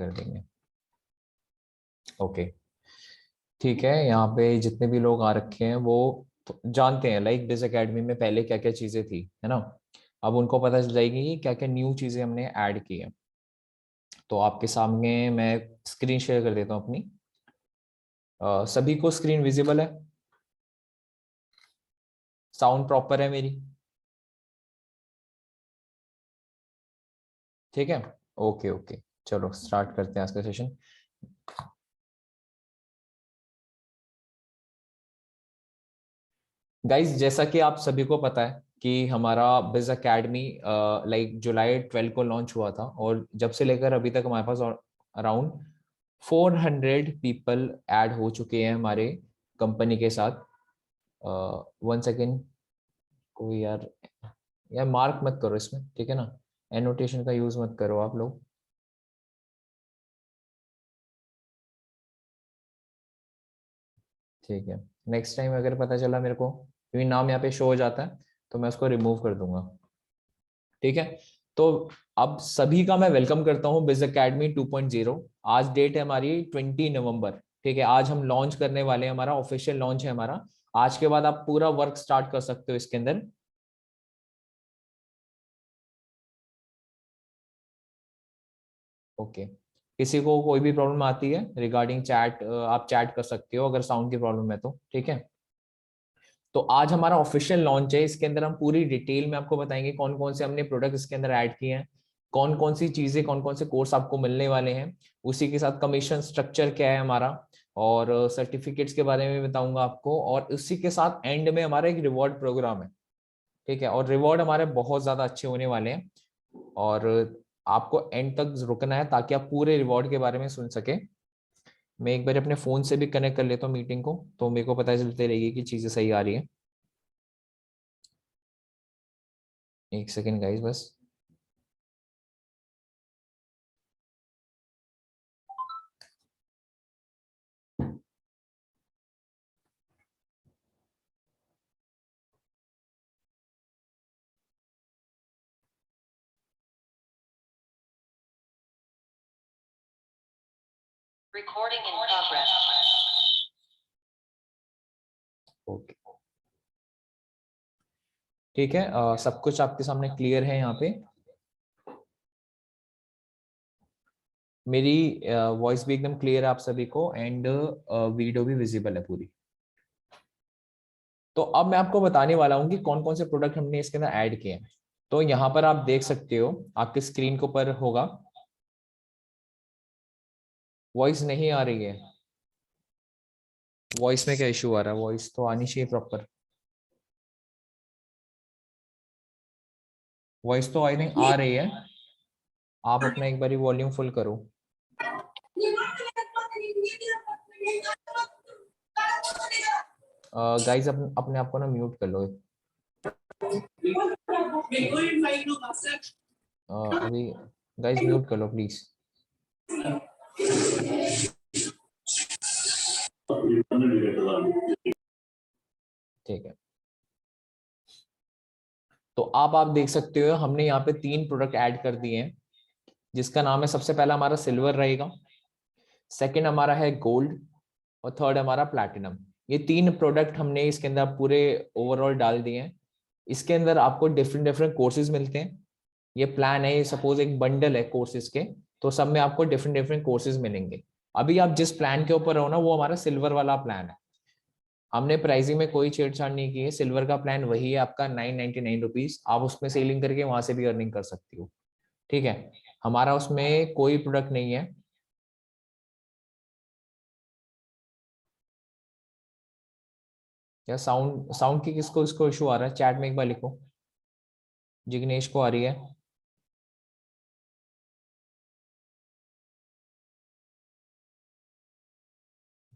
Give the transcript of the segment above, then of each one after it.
कर देंगे। ओके ठीक है, यहाँ पे जितने भी लोग आ रखे हैं वो जानते हैं लाइक बिज एकेडमी में पहले क्या क्या चीजें थी, है ना। अब उनको पता चल जाएगी कि क्या क्या न्यू चीजें हमने ऐड की है। तो आपके सामने मैं स्क्रीन शेयर कर देता हूँ अपनी। सभी को स्क्रीन विजिबल है? साउंड प्रॉपर है मेरी? ठीक है, ओके ओके। चलो स्टार्ट करते हैं आज का सेशन। गाइज जैसा कि आप सभी को पता है कि हमारा बिज अकेडमी लाइक जुलाई 12 को लॉन्च हुआ था, और जब से लेकर अभी तक हमारे पास अराउंड 400 पीपल ऐड हो चुके हैं हमारे कंपनी के साथ। 1 सेकेंड, कोई यार यार मार्क मत करो इसमें, ठीक है ना, एनोटेशन का यूज मत करो आप लोग। ठीक है, नेक्स्ट टाइम अगर पता चला मेरे को, क्योंकि नाम यहाँ पे शो हो जाता है, तो मैं उसको रिमूव कर दूंगा। ठीक है, तो अब सभी का मैं वेलकम करता हूँ बिज अकेडमी 2.0। आज डेट है हमारी 20 नवंबर। ठीक है, आज हम लॉन्च करने वाले हैं, हमारा ऑफिशियल लॉन्च है हमारा। आज के बाद आप पूरा वर्क स्टार्ट कर सकते हो इसके अंदर। ओके, किसी को कोई भी प्रॉब्लम आती है रिगार्डिंग चैट, आप चैट कर सकते हो अगर साउंड की प्रॉब्लम है तो। ठीक है, तो आज हमारा ऑफिशियल लॉन्च है, इसके अंदर हम पूरी डिटेल में आपको बताएंगे कौन कौन से हमने प्रोडक्ट इसके अंदर ऐड किए हैं, कौन कौन सी चीजें, कौन कौन से कोर्स आपको मिलने वाले हैं, उसी के साथ कमीशन स्ट्रक्चर क्या है हमारा, और सर्टिफिकेट्स के बारे में बताऊंगा आपको, और उसी के साथ एंड में हमारा एक रिवॉर्ड प्रोग्राम है। ठीक है, और रिवॉर्ड हमारे बहुत ज्यादा अच्छे होने वाले हैं, और आपको एंड तक रुकना है ताकि आप पूरे रिवॉर्ड के बारे में सुन सके। मैं एक बार अपने फोन से भी कनेक्ट कर लेता हूँ मीटिंग को, तो मेरे को पता चलती रहेगी कि चीजें सही आ रही है। एक सेकेंड गाइस बस। Recording in progress. ओके ठीक है, सब कुछ आपके सामने क्लियर है यहाँ पे। मेरी वॉइस भी एकदम क्लियर है आप सभी को, एंड वीडियो भी विजिबल है पूरी। तो अब मैं आपको बताने वाला हूँ कि कौन कौन से प्रोडक्ट हमने इसके अंदर ऐड किए हैं। तो यहाँ पर आप देख सकते हो, आपके स्क्रीन के ऊपर होगा। वॉइस नहीं आ रही है? वॉइस में क्या इशू आ रहा है? वॉइस तो आनी चाहिए प्रॉपर। वॉइस तो आई थिंक आ रही है। आप अपना एक बारी वॉल्यूम फुल करो। गाइस अपने आप को ना म्यूट कर लो। अभी गाइस म्यूट कर लो प्लीज। ठीक है, तो आप देख सकते हो हमने यहाँ पे 3 प्रोडक्ट ऐड कर दिए हैं, जिसका नाम है, सबसे पहला हमारा सिल्वर रहेगा, सेकंड हमारा है गोल्ड, और थर्ड हमारा प्लैटिनम। ये 3 प्रोडक्ट हमने इसके अंदर पूरे ओवरऑल डाल दिए हैं। इसके अंदर आपको डिफरेंट डिफरेंट कोर्सेज मिलते हैं। ये प्लान है, ये सपोज एक बंडल है कोर्सेज के, तो सब में आपको डिफरेंट डिफरेंट कोर्सेज मिलेंगे। अभी आप जिस प्लान के ऊपर हो ना, वो हमारा सिल्वर वाला प्लान है। हमने प्राइसिंग में कोई छेड़छाड़ नहीं की है। सिल्वर का प्लान वही है आपका 999 रुपीज। आप उसमें सेलिंग करके वहां से भी अर्निंग कर सकती हो। ठीक है, हमारा उसमें कोई प्रोडक्ट नहीं है। क्या साउंड साउंड की किसको इसको इशू आ रहा है? चैट में एक बार लिखो। जिग्नेश को आ रही है?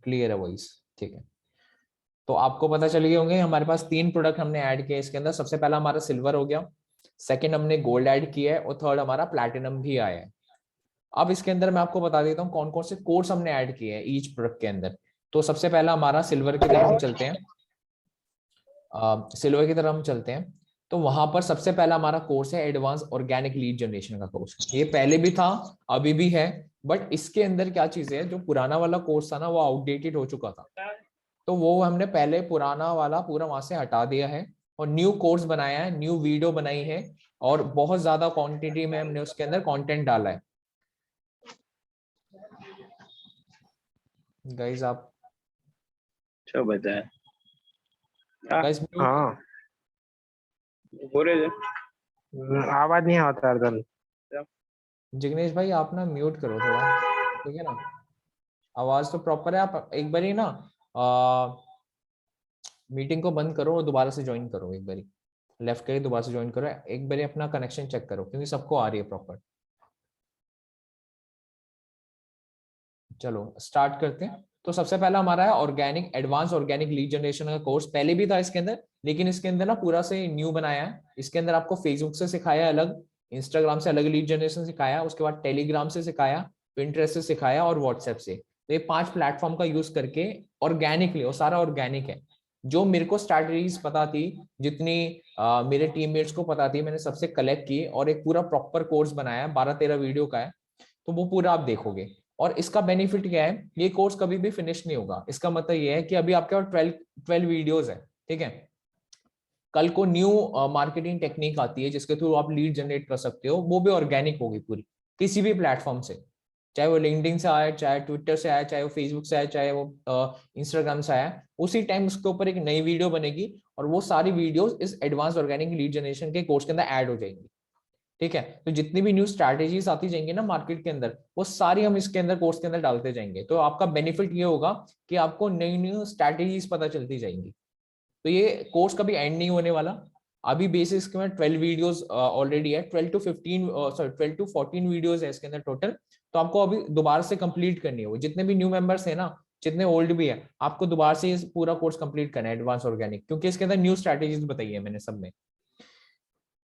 क्लियर है वॉइस? ठीक है, तो आपको पता चल गए होंगे हमारे पास 3 प्रोडक्ट हमने ऐड किए इसके अंदर। सबसे पहला हमारा सिल्वर हो गया, सेकंड हमने गोल्ड ऐड किया है, और थर्ड हमारा प्लैटिनम भी आया है। अब इसके अंदर मैं आपको बता देता हूँ कौन कौन से कोर्स हमने ऐड किए हैं ईच प्रोडक्ट के अंदर। तो सबसे पहला हमारा सिल्वर की तरफ हम चलते हैं। सिल्वर की तरफ हम चलते हैं। तो वहां पर सबसे पहला हमारा कोर्स है एडवांस ऑर्गेनिक लीड जनरेशन का कोर्स। ये पहले भी था, अभी भी है, बट इसके अंदर क्या चीजें है, जो पुराना वाला कोर्स था ना वो आउटडेटेड हो चुका था, तो वो हमने पहले पुराना वाला पूरा वहां से हटा दिया है और न्यू कोर्स बनाया है, न्यू वीडियो बनाई है और बहुत ज्यादा क्वांटिटी में हमने उसके अंदर कंटेंट डाला है। गाइस आप अच्छा बताए। Guys mute. हाँ, हो रहे थे। आवाज नहीं आता अर्दल। जिग्नेश भाई आप ना म्यूट करो थोड़ा, ठीक है ना, आवाज तो प्रॉपर है। आप एक बारी ना मीटिंग को बंद करो और दोबारा से ज्वाइन करो, एक बारी लेफ्ट करिए, दोबारा से ज्वाइन करो, एक बारी अपना कनेक्शन चेक करो क्योंकि सबको आ रही है प्रॉपर। चलो स्टार्ट करते हैं। तो सबसे पहला हमारा है organic, advance organic lead generation का कोर्स। पहले भी था इसके अंदर, लेकिन इसके अंदर ना पूरा से न्यू बनाया है। इसके अंदर आपको फेसबुक से सिखाया अलग, इंस्टाग्राम से अलग लीड जनरेशन सिखाया, उसके बाद टेलीग्राम से सिखाया, पिंटरेस्ट से सिखाया और व्हाट्सएप से। तो ये 5 प्लेटफॉर्म का यूज करके ऑर्गेनिकली, और सारा ऑर्गेनिक है। जो मेरे को स्ट्रैटेजीज पता थी, जितनी मेरे टीममेट्स को पता थी, मैंने सबसे कलेक्ट की और एक पूरा प्रॉपर कोर्स बनाया, 12-13 वीडियो का है। तो वो पूरा आप देखोगे। और इसका बेनिफिट क्या है, ये कोर्स कभी भी फिनिश नहीं होगा। इसका मतलब ये है कि अभी आपके पास 12 वीडियोस है, ठीक है। कल को न्यू मार्केटिंग टेक्निक आती है जिसके थ्रू आप लीड जनरेट कर सकते हो, वो भी ऑर्गेनिक होगी पूरी, किसी भी प्लेटफॉर्म से, चाहे वो लिंक्डइन से आया, चाहे ट्विटर से आया, चाहे वो फेसबुक से आया, चाहे वो इंस्टाग्राम से आया, उसी टाइम उसके ऊपर एक नई वीडियो बनेगी और वो सारी वीडियोस इस एडवांस ऑर्गेनिक लीड जनरेशन के कोर्स के अंदर ऐड हो जाएंगी, ठीक है। तो जितनी भी न्यू स्ट्रैटेजीज आती जाएंगी ना मार्केट के अंदर, वो सारी हम इसके अंदर कोर्स के अंदर डालते जाएंगे। तो आपका बेनिफिट ये होगा कि आपको नई न्यू स्ट्रैटेजीज पता चलती जाएंगी। तो ये कोर्स कभी एंड नहीं होने वाला। अभी बेसिस के में 12 वीडियोस ऑलरेडी है, 12 टू 14 वीडियोस है इसके अंदर टोटल। तो आपको अभी दोबारा से कंप्लीट करनी है, वो जितने भी न्यू मेंबर्स है ना, जितने ओल्ड भी है, आपको दोबारा से इस पूरा कोर्स कंप्लीट करना है एडवांस ऑर्गेनिक, क्योंकि इसके अंदर न्यू स्ट्रैटेजीज बताई है मैंने सब में।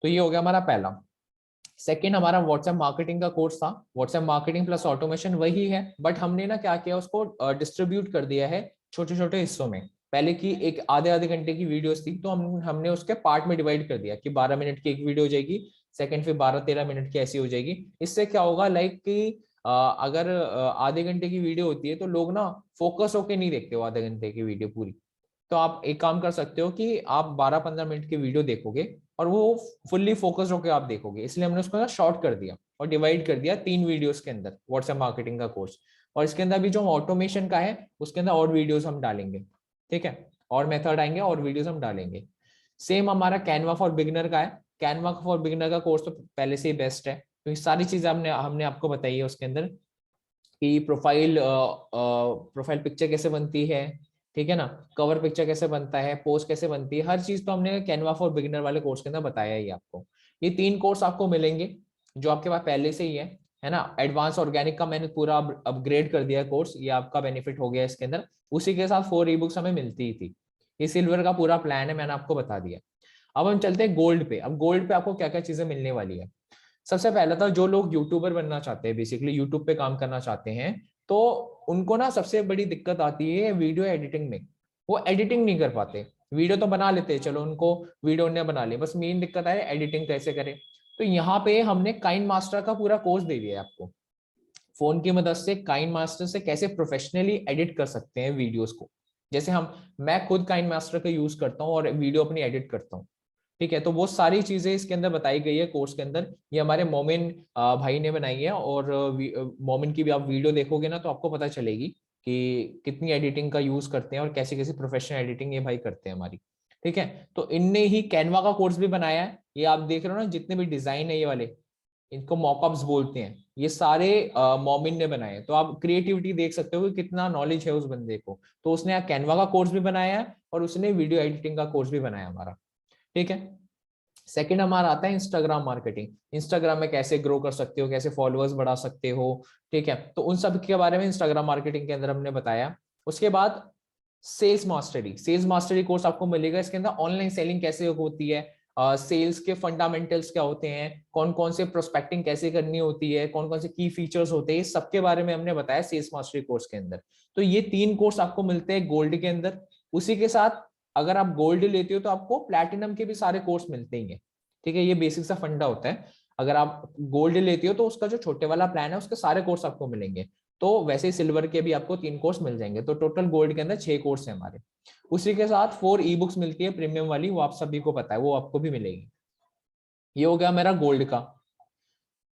तो ये हो गया हमारा पहला। सेकेंड हमारा व्हाट्सएप मार्केटिंग का कोर्स था। व्हाट्सएप मार्केटिंग प्लस ऑटोमेशन वही है, बट हमने ना क्या किया, उसको डिस्ट्रीब्यूट कर दिया है छोटे छोटे हिस्सों में। पहले की एक आधे आधे घंटे की वीडियोस थी, तो हमने उसके पार्ट में डिवाइड कर दिया कि 12 मिनट की एक वीडियो हो जाएगी, सेकंड फिर 12-13 मिनट की ऐसी हो जाएगी। इससे क्या होगा, लाइक कि अगर आधे घंटे की वीडियो होती है तो लोग ना फोकस होके नहीं देखते वो आधे घंटे की वीडियो पूरी। तो आप एक काम कर सकते हो कि आप 12-15 मिनट की वीडियो देखोगे और वो फुल्ली फोकस्ड होकर आप देखोगे, इसलिए हमने उसको ना शॉर्ट कर दिया और डिवाइड कर दिया 3 वीडियोस के अंदर व्हाट्सएप मार्केटिंग का कोर्स। और इसके अंदर भी जो ऑटोमेशन का है उसके अंदर और वीडियोस हम डालेंगे, ठीक है, और मेथड आएंगे और वीडियोस हम डालेंगे। सेम हमारा कैनवा फॉर बिगिनर का है। कैनवा फॉर बिगिनर का कोर्स तो पहले से ही बेस्ट है, क्योंकि सारी चीजें हमने आपको बताई है उसके अंदर कि प्रोफाइल पिक्चर कैसे बनती है, ठीक है ना, कवर पिक्चर कैसे बनता है, पोस्ट कैसे बनती है, हर चीज तो हमने कैनवा फॉर बिगिनर वाले कोर्स के अंदर बताया ही आपको। ये 3 कोर्स आपको मिलेंगे जो आपके पास पहले से ही है ना। एडवांस ऑर्गेनिक का मैंने पूरा अपग्रेड कर दिया कोर्स, ये आपका बेनिफिट हो गया इसके अंदर। उसी के साथ 4 ई-बुक्स हमें मिलती ही थी। ये सिल्वर का पूरा प्लान है, मैंने आपको बता दिया। अब हम चलते हैं गोल्ड पे। अब गोल्ड पे आपको क्या क्या चीजें मिलने वाली है। सबसे पहला था, जो लोग यूट्यूबर बनना चाहते हैं, बेसिकली यूट्यूब पे काम करना चाहते हैं, तो उनको ना सबसे बड़ी दिक्कत आती है वीडियो एडिटिंग में। वो एडिटिंग नहीं कर पाते, वीडियो तो बना लेते हैं, चलो उनको वीडियो ने बना ली, बस मेन दिक्कत है एडिटिंग कैसे करें। तो यहाँ पे हमने काइन मास्टर का पूरा कोर्स दे दिया है आपको। फोन की मदद से काइन मास्टर से कैसे प्रोफेशनली एडिट कर सकते हैं वीडियोस को। जैसे मैं खुद काइन मास्टर का यूज करता हूँ और वीडियो अपनी एडिट करता हूँ, ठीक है। तो वो सारी चीजें इसके अंदर बताई गई है कोर्स के अंदर। ये हमारे मोमिन भाई ने बनाई है, और मोमिन की भी आप वीडियो देखोगे ना तो आपको पता चलेगी कि कितनी एडिटिंग का यूज करते हैं और कैसी कैसी प्रोफेशनल एडिटिंग ये भाई करते हैं हमारी, ठीक है। तो इनने ही कैनवा का कोर्स भी बनाया है। ये आप देख रहे हो ना, जितने भी डिजाइन है ये वाले, इनको मॉकअप्स बोलते हैं, ये सारे मोमिन ने बनाए हैं। तो आप क्रिएटिविटी देख सकते हो कि कितना नॉलेज है उस बंदे को। तो उसने कैनवा का कोर्स भी बनाया है और उसने वीडियो एडिटिंग का कोर्स भी बनाया हमारा, ठीक है। सेकंड हमारा आता है इंस्टाग्राम मार्केटिंग। इंस्टाग्राम में कैसे ग्रो कर सकते हो, कैसे फॉलोअर्स बढ़ा सकते हो, ठीक है। तो उन सब के बारे में इंस्टाग्राम मार्केटिंग के अंदर हमने बताया। उसके बाद sales mastery, sales mastery course आपको मिलेगा। इसके अंदर ऑनलाइन सेलिंग कैसे होती है, सेल्स के फंडामेंटल्स क्या होते हैं, कौन कौन से प्रोस्पेक्टिंग कैसे करनी होती है, कौन कौन से की फीचर्स होते हैं, सबके बारे में हमने बताया सेल्स मास्टरी कोर्स के अंदर। तो ये 3 कोर्स आपको मिलते हैं गोल्ड के अंदर। उसी के साथ अगर आप गोल्ड लेते हो तो आपको प्लैटिनम के भी सारे कोर्स मिलते ही हैं, ठीक है। ये बेसिक सा फंडा होता है। अगर आप गोल्ड लेते हो तो उसका जो छोटे वाला प्लान है उसके सारे कोर्स आपको मिलेंगे। तो वैसे ही सिल्वर के भी आपको 3 कोर्स मिल जाएंगे। तो टोटल गोल्ड के अंदर 6 कोर्स है हमारे। उसी के साथ 4 ई बुक्स मिलती है प्रीमियम वाली, वो आप सभी को पता है, वो आपको भी मिलेगी। ये हो गया मेरा गोल्ड का।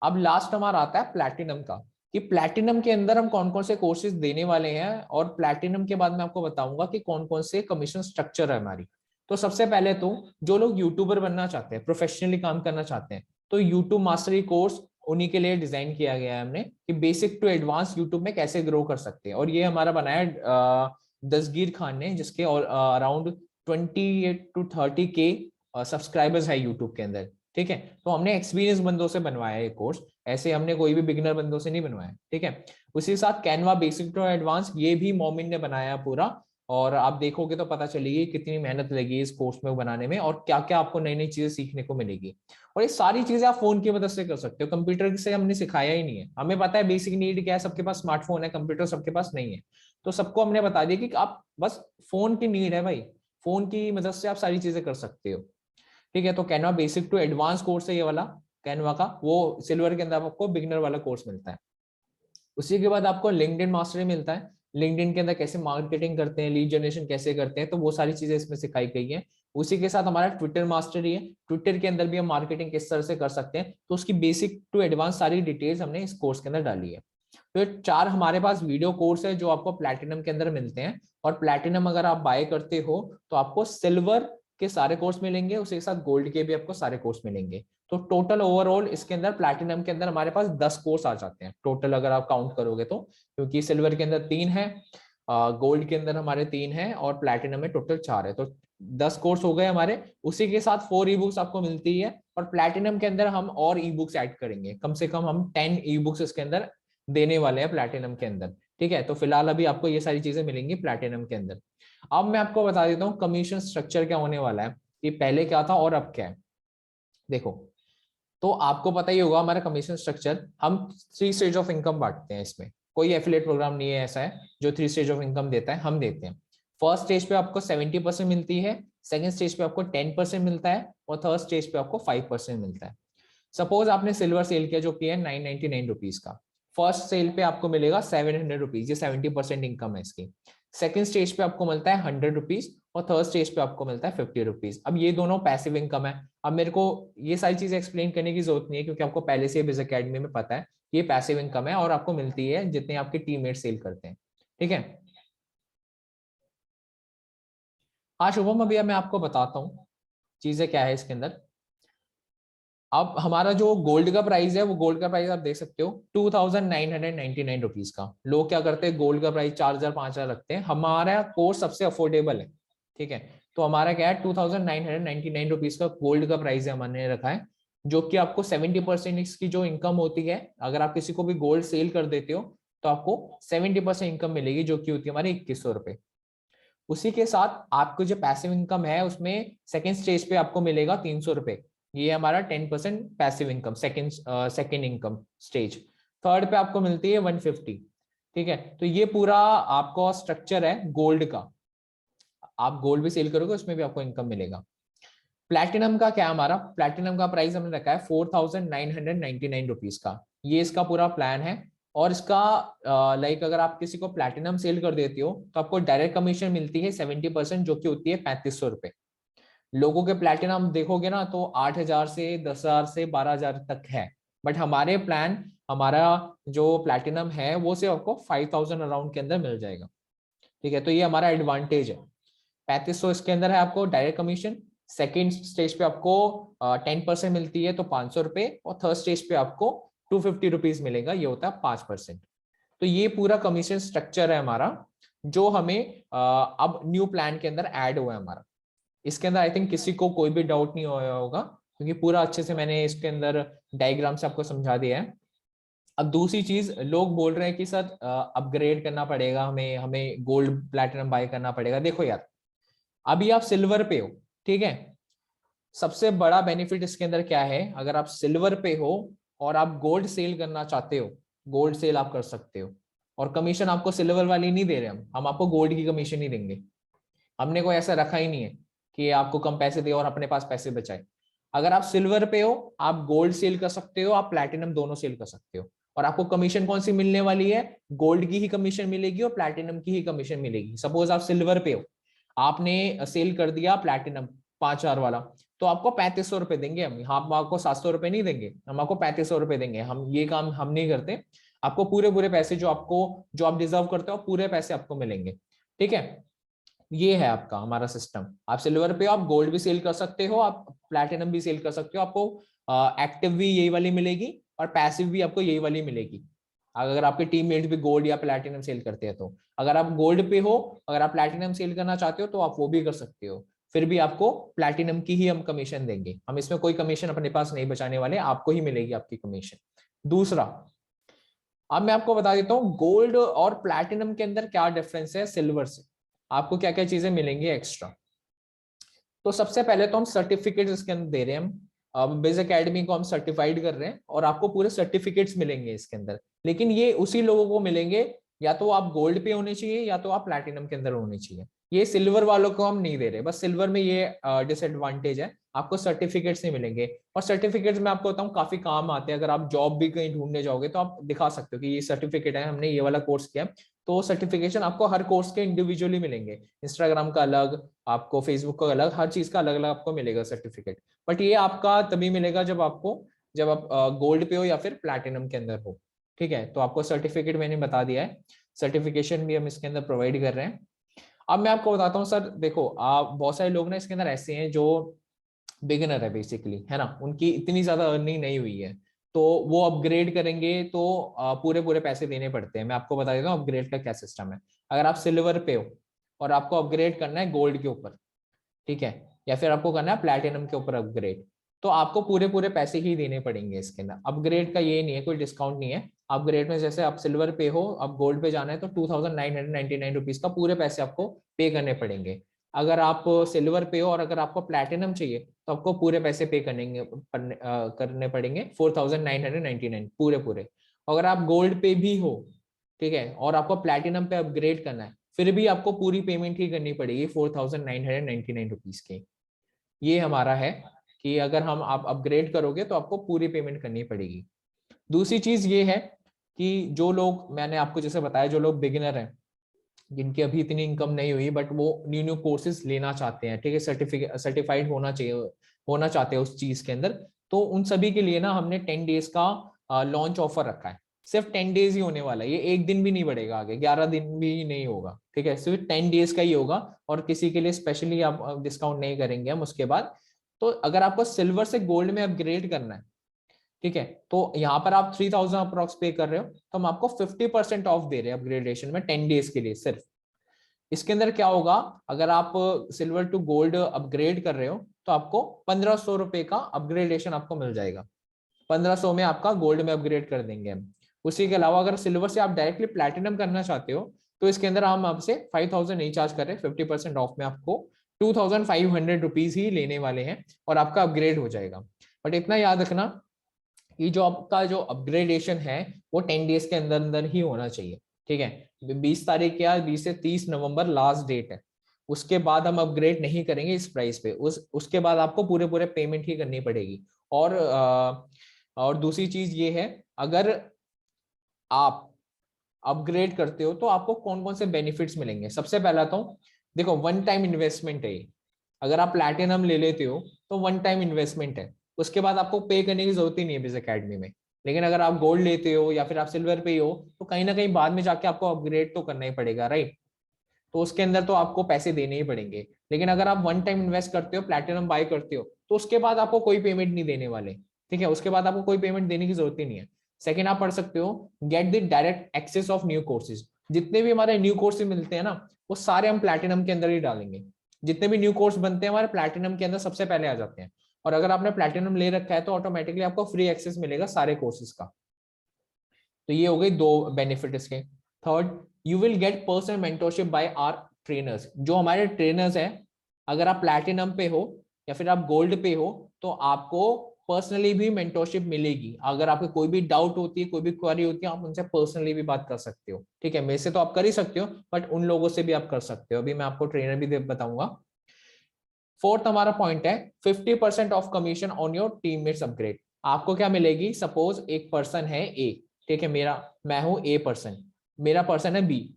अब लास्ट हमारा आता है प्लैटिनम का, कि प्लैटिनम के अंदर हम कौन कौन से कोर्सेज देने वाले हैं, और प्लैटिनम के बाद मैं आपको बताऊंगा कि कौन कौन से कमीशन स्ट्रक्चर है हमारी। तो सबसे पहले तो जो लोग यूट्यूबर बनना चाहते हैं, प्रोफेशनली काम करना चाहते हैं, तो यूट्यूब मास्टरी कोर्स उन्हीं के लिए डिजाइन किया गया है हमने, कि बेसिक टू एडवांस यूट्यूब में कैसे ग्रो कर सकते हैं। और ये हमारा बनाया दसगीर खान ने, जिसके अराउंड 28 to 30K सब्सक्राइबर्स है यूट्यूब के अंदर, ठीक है। तो हमने एक्सपीरियंस बंदों से बनवाया है कोर्स, ऐसे हमने कोई भी बिगिनर बंदों से नहीं बनवाया, ठीक है। उसी के साथ कैनवा बेसिक टू एडवांस, ये भी मोमिन ने बनाया पूरा। और आप देखोगे तो पता चलेगी कितनी मेहनत लगी इस कोर्स में बनाने में, और क्या क्या आपको नई नई चीजें सीखने को मिलेगी। और ये सारी चीजें आप फोन की मदद से कर सकते हो, कंप्यूटर से हमने सिखाया ही नहीं है। हमें पता है बेसिक नीड क्या है, सबके पास स्मार्टफोन है, कंप्यूटर सबके पास नहीं है। तो सबको हमने बता दिया कि आप बस फोन की नीड है भाई, फोन की मदद से आप सारी चीजें कर सकते हो, ठीक है। तो Canva basic to advance course है ये वाला कैनवा का, वो सिल्वर के अंदर आपको बिगिनर वाला कोर्स मिलता है। उसी के बाद आपको लिंक्डइन मास्टरी मिलता है। लिंक्डइन के अंदर कैसे मार्केटिंग करते हैं, लीड जनरेशन कैसे करते हैं, तो वो सारी चीजें इसमें सिखाई गई है। उसी के साथ हमारा ट्विटर मास्टरी है, ट्विटर के अंदर भी हम मार्केटिंग किस तरह से कर सकते हैं, तो उसकी बेसिक टू एडवांस सारी डिटेल्स हमने इस कोर्स के अंदर डाली है। तो 4 हमारे पास वीडियो कोर्स है जो आपको प्लैटिनम के अंदर मिलते हैं। और प्लैटिनम अगर आप बाय करते हो तो आपको सिल्वर के सारे कोर्स मिलेंगे, उसके साथ गोल्ड के भी आपको सारे कोर्स मिलेंगे। तो टोटल ओवरऑल इसके अंदर प्लैटिनम के अंदर हमारे पास 10 कोर्स आ जाते हैं टोटल, अगर आप काउंट करोगे तो, क्योंकि सिल्वर के अंदर 3 है, गोल्ड के अंदर हमारे 3 है, और प्लैटिनम में टोटल 4 है। तो 10 कोर्स हो गए हमारे। उसी के साथ 4 ई बुक्स आपको मिलती है, और प्लैटिनम के अंदर हम और ई बुक्स ऐड करेंगे, कम से कम हम 10 ई बुक्स इसके अंदर देने वाले हैं प्लैटिनम के अंदर, ठीक है। तो फिलहाल अभी आपको ये सारी चीजें मिलेंगी प्लैटिनम के अंदर। अब मैं आपको बता देता हूँ कमीशन स्ट्रक्चर क्या होने वाला है, कि पहले क्या था और अब क्या है। देखो, तो आपको पता ही होगा हमारा कमीशन स्ट्रक्चर, हम 3 स्टेज ऑफ इनकम बांटते हैं इसमें। कोई एफिलिएट प्रोग्राम नहीं है ऐसा है जो 3 स्टेज ऑफ इनकम देता है, हम देते हैं। फर्स्ट स्टेज पे आपको 70% मिलती है, सेकंड स्टेज पे आपको 10% मिलता है, और थर्ड स्टेज पे आपको 5% मिलता है। सपोज आपने सिल्वर सेल किया जो कि है 999 रुपीज का, फर्स्ट सेल पे आपको मिलेगा 700 रुपीज, ये 70% इनकम है इसकी। सेकंड स्टेज पे आपको मिलता है 100 रुपीज, और थर्ड स्टेज पे आपको मिलता है 50 रुपीज। अब ये दोनों पैसिव इनकम है। अब मेरे को ये सारी चीजें एक्सप्लेन करने की जरूरत नहीं है, क्योंकि आपको पहले से बिज अकेडमी में पता है ये पैसिव इनकम है, और आपको मिलती है जितने आपके टीममेट सेल करते हैं, ठीक है। हाँ शुभम, अभी मैं आपको बताता हूँ चीजें क्या है इसके अंदर। अब हमारा जो गोल्ड का प्राइस है, वो गोल्ड का प्राइस आप देख सकते हो 2999 रुपीज का। लोग क्या करते हैं, गोल्ड का प्राइस 4000 5000 रखते हैं, हमारा कोर्स सबसे अफोर्डेबल है, ठीक है। तो हमारा क्या है 2999 रुपीज का गोल्ड का प्राइस है हमने रखा है, जो कि आपको 70% इसकी जो इनकम होती है, अगर आप किसी को भी गोल्ड सेल कर देते हो तो आपको 70% इनकम मिलेगी, जो कि होती है हमारी 2100 रुपए। उसी के साथ आपको जो पैसिव इनकम है उसमें सेकेंड स्टेज पे आपको मिलेगा 300 रुपए, ये हमारा 10% passive income, second income stage. Third पे आपको मिलती है 150, ठीक है। तो ये पूरा आपका स्ट्रक्चर है गोल्ड का। आप गोल्ड भी सेल करोगे उसमें भी आपको इनकम मिलेगा। प्लैटिनम का क्या, हमारा प्लैटिनम का प्राइस हमने रखा है 4999 रुपीज का, ये इसका पूरा प्लान है। और इसका लाइक अगर आप किसी को प्लैटिनम सेल कर देते हो तो आपको डायरेक्ट कमीशन मिलती है 70%, जो कि होती है 3500 रुपए। लोगों के प्लैटिनम देखोगे ना तो 8000 से 10000 से 12000 तक है, बट हमारे प्लान, हमारा जो प्लैटिनम है वो सिर्फ आपको 5000 अराउंड के अंदर मिल जाएगा, ठीक है। तो ये हमारा एडवांटेज है। 3500 इसके अंदर है आपको डायरेक्ट कमीशन, सेकेंड स्टेज पे आपको 10% मिलती है तो 500 रुपए, और थर्ड स्टेज पे आपको 250 रुपीज मिलेगा, ये होता है 5%। तो ये पूरा कमीशन स्ट्रक्चर है हमारा, जो हमें अब न्यू प्लान के अंदर ऐड हुआ है हमारा। इसके अंदर आई थिंक किसी को कोई भी डाउट नहीं होया होगा, क्योंकि पूरा अच्छे से मैंने इसके अंदर डायग्राम से आपको समझा दिया है। अब दूसरी चीज, लोग बोल रहे हैं कि सर अपग्रेड करना पड़ेगा, हमें हमें गोल्ड प्लैटिनम बाय करना पड़ेगा। देखो यार, अभी आप सिल्वर पे हो, ठीक है। सबसे बड़ा बेनिफिट इसके अंदर क्या है, अगर आप सिल्वर पे हो और आप गोल्ड सेल करना चाहते हो, गोल्ड सेल आप कर सकते हो, और कमीशन आपको सिल्वर वाली नहीं दे रहे हम आपको गोल्ड की कमीशन ही देंगे। हमने कोई ऐसा रखा ही नहीं है कि आपको कम पैसे दे और अपने पास पैसे बचाए। अगर आप सिल्वर पे हो, आप गोल्ड सेल कर सकते हो, आप प्लैटिनम दोनों सेल कर सकते हो। और आपको कमीशन कौन सी मिलने वाली है? गोल्ड की ही कमीशन मिलेगी और प्लैटिनम की ही कमीशन मिलेगी। सपोज आप सिल्वर पे हो, आपने सेल कर दिया प्लैटिनम 5,000 वाला, तो आपको 3500 रुपए देंगे हम आपको 700 रुपए नहीं देंगे, हम आपको 3500 रुपए देंगे। हम ये काम हम नहीं करते। आपको पूरे पूरे पैसे जो आप डिजर्व करते हो, पूरे पैसे आपको मिलेंगे। ठीक है, ये है आपका हमारा सिस्टम। आप सिल्वर पे हो, आप गोल्ड भी सेल कर सकते हो, आप प्लैटिनम भी सेल कर सकते हो। आपको एक्टिव भी यही वाली मिलेगी और पैसिव भी आपको यही वाली मिलेगी, अगर आपके टीममेट्स भी गोल्ड या प्लैटिनम सेल करते हैं तो। अगर आप गोल्ड पे हो, अगर आप प्लैटिनम सेल करना चाहते हो तो आप वो भी कर सकते हो, फिर भी आपको प्लैटिनम की ही हम कमीशन देंगे। हम इसमें कोई कमीशन अपने पास नहीं बचाने वाले, आपको ही मिलेगी आपकी कमीशन। दूसरा, अब मैं आपको बता देता हूँ गोल्ड और प्लैटिनम के अंदर क्या डिफरेंस है सिल्वर से, आपको क्या क्या चीजें मिलेंगी एक्स्ट्रा। तो सबसे पहले तो हम सर्टिफिकेट इसके अंदर दे रहे हैं। हम अब बेस एकेडमी को हम सर्टिफाइड कर रहे हैं और आपको पूरे सर्टिफिकेट्स मिलेंगे इसके अंदर। लेकिन ये उसी लोगों को मिलेंगे, या तो आप गोल्ड पे होने चाहिए या तो आप प्लैटिनम के अंदर होने चाहिए। ये सिल्वर वालों को हम नहीं दे रहे, बस सिल्वर में ये डिसएडवांटेज है, आपको सर्टिफिकेट्स नहीं मिलेंगे। और सर्टिफिकेट्स मैं आपको बताऊं काफी काम आते हैं। अगर आप जॉब भी कहीं ढूंढने जाओगे तो आप दिखा सकते हो कि ये सर्टिफिकेट है, हमने ये वाला कोर्स किया। तो सर्टिफिकेशन आपको हर कोर्स के इंडिविजुअली मिलेंगे, इंस्टाग्राम का अलग, आपको फेसबुक का अलग, हर चीज का अलग अलग आपको मिलेगा सर्टिफिकेट। बट ये आपका तभी मिलेगा जब आप गोल्ड पे हो या फिर प्लैटिनम के अंदर हो। ठीक है, तो आपको सर्टिफिकेट मैंने बता दिया है, सर्टिफिकेशन भी हम इसके अंदर प्रोवाइड कर रहे हैं। अब मैं आपको बताता हूँ सर, देखो आप बहुत सारे लोग ना इसके अंदर ऐसे हैं जो बिगिनर है बेसिकली, है ना, उनकी इतनी ज्यादा अर्निंग नहीं हुई है, तो वो अपग्रेड करेंगे तो पूरे पूरे पैसे देने पड़ते हैं। मैं आपको बता देता हूँ अपग्रेड का क्या सिस्टम है। अगर आप सिल्वर पे हो और आपको अपग्रेड करना है गोल्ड के ऊपर, ठीक है, या फिर आपको करना है प्लैटिनम के ऊपर अपग्रेड, तो आपको पूरे पूरे पैसे ही देने पड़ेंगे इसके अंदर। अपग्रेड का ये नहीं है, कोई डिस्काउंट नहीं है। अपग्रेड में जैसे आप सिल्वर पे हो, अब गोल्ड पे जाना है तो 2999 रुपीज का पूरे पैसे आपको पे करने पड़ेंगे। अगर आप सिल्वर पे हो और अगर आपको प्लैटिनम चाहिए तो आपको पूरे पैसे पे करने पड़ेंगे 4999 पूरे पूरे। अगर आप गोल्ड पे भी हो, ठीक है, और आपको प्लैटिनम पे अपग्रेड करना है, फिर भी आपको पूरी पेमेंट ही करनी पड़ेगी 4999 रुपीज की। ये हमारा है कि अगर आप अपग्रेड करोगे तो आपको पूरी पेमेंट करनी पड़ेगी। दूसरी चीज ये है कि जो लोग, मैंने आपको जैसे बताया, जो लोग बिगिनर हैं, जिनकी अभी इतनी इनकम नहीं हुई बट वो न्यू न्यू कोर्सेज लेना चाहते हैं, ठीक है, सर्टिफाइड होना चाहते हैं उस चीज के अंदर, तो उन सभी के लिए ना हमने 10 डेज का लॉन्च ऑफर रखा है। सिर्फ 10 डेज ही होने वाला है, ये एक दिन भी नहीं बढ़ेगा, आगे 11 दिन भी नहीं होगा, ठीक है, सिर्फ 10 डेज का ही होगा। और किसी के लिए स्पेशली आप डिस्काउंट नहीं करेंगे हम उसके बाद। तो अगर आपको सिल्वर से गोल्ड में अपग्रेड करना है, ठीक है, तो यहाँ पर आप 3000 अप्रोक्स पे कर रहे हो, तो हम आपको 50% ऑफ दे रहे हैं अपग्रेडेशन में 10 डेज के लिए सिर्फ। इसके अंदर क्या होगा, अगर आप सिल्वर टू गोल्ड अपग्रेड कर रहे हो तो आपको 1500 रुपए का अपग्रेडेशन आपको मिल जाएगा। 1500 में आपका गोल्ड में अपग्रेड कर देंगे हम। उसी के अलावा अगर सिल्वर से आप डायरेक्टली प्लैटिनम करना चाहते हो तो इसके अंदर हम आपसे 5000 नहीं चार्ज कर रहे, 50% ऑफ में आपको 2500 रुपीज ही लेने वाले हैं और आपका अपग्रेड हो जाएगा। बट इतना याद रखना कि जो आपका जो अपग्रेडेशन है वो 10 डेज के अंदर अंदर ही होना चाहिए, ठीक है। 20 तारीख या 20 से 30 नवंबर लास्ट डेट है, उसके बाद हम अपग्रेड नहीं करेंगे इस प्राइस पे। उसके बाद आपको पूरे पूरे पेमेंट ही करनी पड़ेगी। और दूसरी चीज ये है, अगर आप अपग्रेड करते हो तो आपको कौन कौन से बेनिफिट्स मिलेंगे। सबसे पहला तो देखो, वन टाइम इन्वेस्टमेंट है ये। अगर आप प्लैटिनम ले लेते हो तो वन टाइम इन्वेस्टमेंट है, उसके बाद आपको पे करने की जरूरत ही नहीं है बिज एकेडमी में। लेकिन अगर आप गोल्ड लेते हो या फिर आप सिल्वर पे हो तो कहीं ना कहीं बाद में जाके आपको अपग्रेड तो करना ही पड़ेगा, राइट। तो उसके अंदर तो आपको पैसे देने ही पड़ेंगे। लेकिन अगर आप वन टाइम इन्वेस्ट करते हो, प्लैटिनम बाय करते हो, तो उसके बाद आपको कोई पेमेंट नहीं देने वाले, ठीक है, उसके बाद आपको कोई पेमेंट देने की जरूरत ही नहीं है। सेकेंड, आप पढ़ सकते हो get the direct access of new courses. जितने भी हमारे न्यू कोर्सेज मिलते हैं ना, वो सारे हम प्लैटिनम के अंदर ही डालेंगे। जितने भी न्यू कोर्स बनते हैं हमारे प्लैटिनम के अंदर सबसे पहले आ जाते हैं। और अगर आपने प्लैटिनम ले रखा है तो ऑटोमेटिकली आपको फ्री एक्सेस मिलेगा सारे कोर्सेज का। तो ये हो गई दो बेनिफिट इसके। Third, you will get personal mentorship by our trainers. जो हमारे ट्रेनर्स हैं, अगर आप प्लैटिनम पे हो या फिर आप गोल्ड पे हो तो आपको पर्सनली भी मेंटोरशिप मिलेगी। अगर आपको कोई भी डाउट होती है, कोई भी क्वेरी होती है, आप उनसे पर्सनली भी बात कर सकते हो, ठीक है। मेरे से तो आप कर ही सकते हो, बट उन लोगों से भी आप कर सकते हो। अभी मैं आपको ट्रेनर भी बताऊंगा। फोर्थ हमारा पॉइंट है 50% of commission on your teammates upgrade. आपको क्या मिलेगी, सपोज एक पर्सन है ए, ठीक है, मैं हूं ए पर्सन, मेरा पर्सन है बी।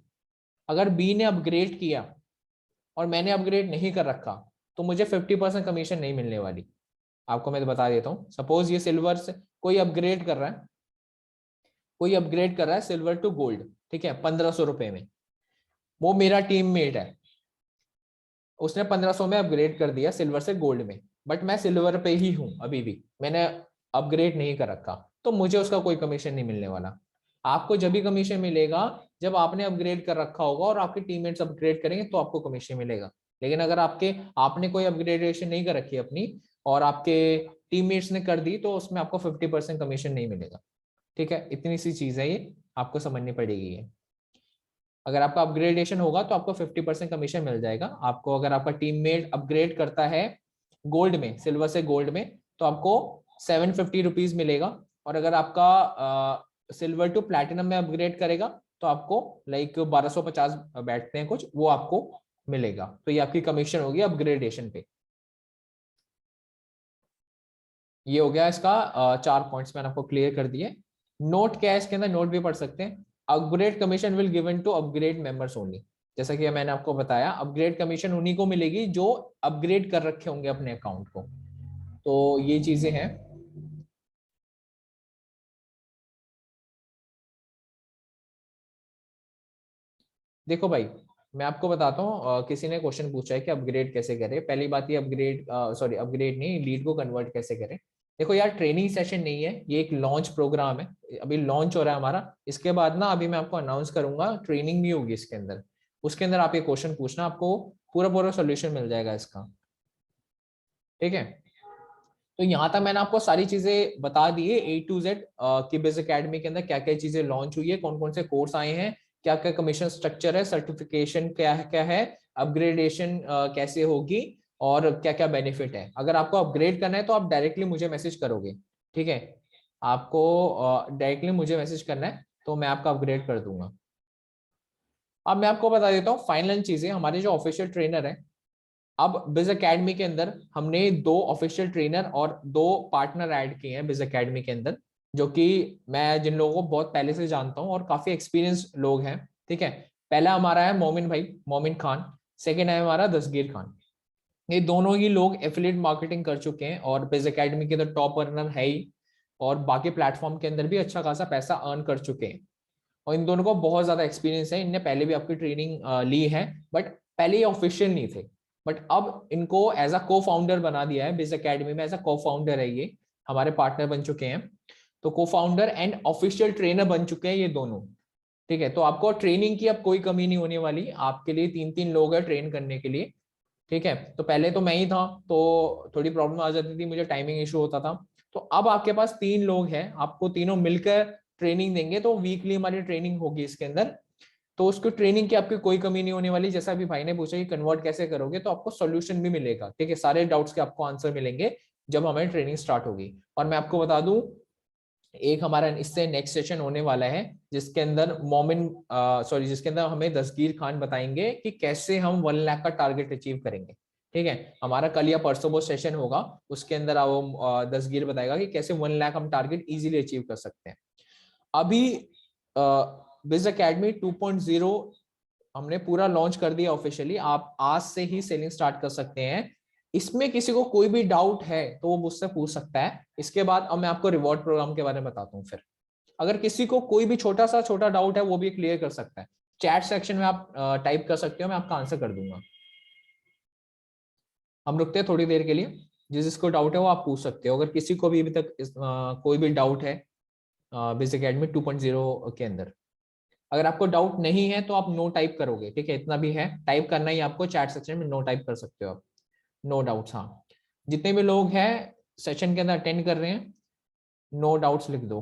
अगर बी ने अपग्रेड किया और मैंने अपग्रेड नहीं कर रखा, तो मुझे 50% कमीशन नहीं मिलने वाली। आपको मैं बता देता हूँ। सपोज ये सिल्वर से कोई अपग्रेड कर रहा है, सिल्वर टू गोल्ड, ठीक है, 1500 रुपए में। वो मेरा टीममेट है, उसने 1500 में अपग्रेड कर दिया सिल्वर से गोल्ड में, बट मैं सिल्वर पे ही हूं अभी भी, मैंने अपग्रेड नहीं कर रखा, तो मुझे उसका कोई कमीशन नहीं मिलने वाला। आपको जब भी कमीशन मिलेगा जब आपने अपग्रेड कर रखा होगा और आपके टीममेट्स अपग्रेड करेंगे, तो आपको कमीशन मिलेगा। लेकिन अगर आपने कोई अपग्रेडेशन नहीं कर रखी अपनी और आपके टीममेट्स ने कर दी, तो उसमें आपको 50% कमीशन नहीं मिलेगा, ठीक है। इतनी सी चीज है ये, आपको समझनी पड़ेगी ये। अगर आपका अपग्रेडेशन होगा तो आपको 50% कमीशन मिल जाएगा आपको। अगर आपका टीममेट अपग्रेड करता है गोल्ड में, सिल्वर से गोल्ड में, तो आपको 750 रुपीज मिलेगा। और अगर आपका सिल्वर टू प्लैटिनम में अपग्रेड करेगा, तो आपको लाइक 1250 बैठते हैं कुछ, वो आपको मिलेगा। तो ये आपकी कमीशन होगी अपग्रेडेशन पे। ये हो गया इसका 4 पॉइंट्स मैंने आपको क्लियर कर दिए। नोट क्या है इसके अंदर, नोट भी पढ़ सकते हैं। Upgrade commission will given to upgrade members only. जैसा कि मैंने आपको बताया, अपग्रेड कमीशन उन्हीं को मिलेगी जो अपग्रेड कर रखे होंगे अपने अकाउंट को। तो ये चीजें हैं। देखो भाई, मैं आपको बताता हूँ, किसी ने क्वेश्चन पूछा है कि अपग्रेड कैसे करें। पहली बात, ये अपग्रेड नहीं, लीड को कन्वर्ट कैसे करें। देखो यार, ट्रेनिंग सेशन नहीं है ये, एक लॉन्च प्रोग्राम है। अभी लॉन्च हो रहा है हमारा, इसके बाद ना अभी मैं आपको अनाउंस करूंगा, ट्रेनिंग भी होगी इसके अंदर। उसके अंदर आप ये क्वेश्चन पूछना, आपको पूरा पूरा सोल्यूशन मिल जाएगा इसका, ठीक है। तो यहाँ तक मैंने आपको सारी चीजें बता दी है A to Z कि बिज अकेडमी के अंदर क्या क्या चीजें लॉन्च हुई है, कौन कौन से कोर्स आए हैं, क्या क्या कमीशन स्ट्रक्चर है, सर्टिफिकेशन क्या है, अपग्रेडेशन कैसे होगी, और क्या क्या बेनिफिट है। अगर आपको अपग्रेड करना है तो आप डायरेक्टली मुझे मैसेज करोगे, ठीक है। आपको डायरेक्टली मुझे मैसेज करना है, तो मैं आपका अपग्रेड कर दूंगा। अब मैं आपको बता देता हूँ फाइनल चीजें। हमारे जो ऑफिशियल ट्रेनर है, अब बिज अकेडमी के अंदर हमने 2 ऑफिशियल ट्रेनर और 2 पार्टनर ऐड किए हैं बिज अकेडमी के अंदर, जो कि मैं जिन लोगों को बहुत पहले से जानता हूं और काफी एक्सपीरियंस लोग हैं, ठीक है। पहला हमारा है मोमिन भाई, मोमिन खान। सेकेंड है हमारा दस्तगीर खान। ये दोनों ही लोग एफिलिएट मार्केटिंग कर चुके हैं और बिज अकेडमी के अंदर टॉप अर्नर है ही, और बाकी प्लेटफॉर्म के अंदर भी अच्छा खासा पैसा अर्न कर चुके हैं। और इन दोनों को बहुत ज्यादा एक्सपीरियंस है, इनने पहले भी आपकी ट्रेनिंग ली है, बट पहले ये ऑफिशियल नहीं थे। बट अब इनको एज अ को फाउंडर बना दिया है बिज अकेडमी में, एज अ को फाउंडर है ये, हमारे पार्टनर बन चुके हैं। तो को फाउंडर एंड ऑफिशियल ट्रेनर बन चुके हैं ये दोनों, ठीक है। तो आपको ट्रेनिंग की अब कोई कमी नहीं होने वाली, आपके लिए 3-3 लोग हैं ट्रेन करने के लिए, ठीक है। तो पहले तो मैं ही था, तो थोड़ी प्रॉब्लम आ जाती थी, मुझे टाइमिंग इशू होता था। तो अब आपके पास 3 लोग हैं, आपको तीनों मिलकर ट्रेनिंग देंगे। तो वीकली हमारी ट्रेनिंग होगी इसके अंदर। तो उसको ट्रेनिंग की आपकी कोई कमी नहीं होने वाली। जैसा अभी भाई ने पूछा कि कन्वर्ट कैसे करोगे, तो आपको सोल्यूशन भी मिलेगा, ठीक है। सारे डाउट्स के आपको आंसर मिलेंगे जब हमारी ट्रेनिंग स्टार्ट होगी। और मैं आपको बता दूं, एक हमारा इससे नेक्स्ट सेशन होने वाला है, जिसके अंदर जिसके अंदर हमें दस्तगीर खान बताएंगे कि कैसे हम 1 लाख का टारगेट अचीव करेंगे, ठीक है। हमारा कल या परसों वो सेशन होगा, उसके अंदर वो दस्तगीर बताएगा कि कैसे 1 लाख हम टारगेट इजीली अचीव कर सकते हैं। अभी बिज अकेडमी 2.0 हमने पूरा लॉन्च कर दिया ऑफिशियली। आप आज से ही सेलिंग स्टार्ट कर सकते हैं। इसमें किसी को कोई भी डाउट है तो वो मुझसे पूछ सकता है। इसके बाद अब मैं आपको रिवॉर्ड प्रोग्राम के बारे में बताता हूँ। फिर अगर किसी को कोई भी छोटा डाउट है, वो भी क्लियर कर सकता है। चैट सेक्शन में आप टाइप कर सकते हो, मैं आपका आंसर कर दूंगा। हम रुकते हैं थोड़ी देर के लिए, जिसको डाउट है वो आप पूछ सकते हो, अगर किसी को भी अभी तक कोई भी डाउट है बिज अकेडमी 2.0 के अंदर। अगर आपको डाउट नहीं है तो आप नो टाइप करोगे, ठीक है। इतना भी है, टाइप करना ही आपको, चैट सेक्शन में नो टाइप कर सकते हो आप, नो डाउट्स। हाँ, जितने भी लोग हैं सेशन के अंदर अटेंड कर रहे हैं, नो डाउट्स लिख दो।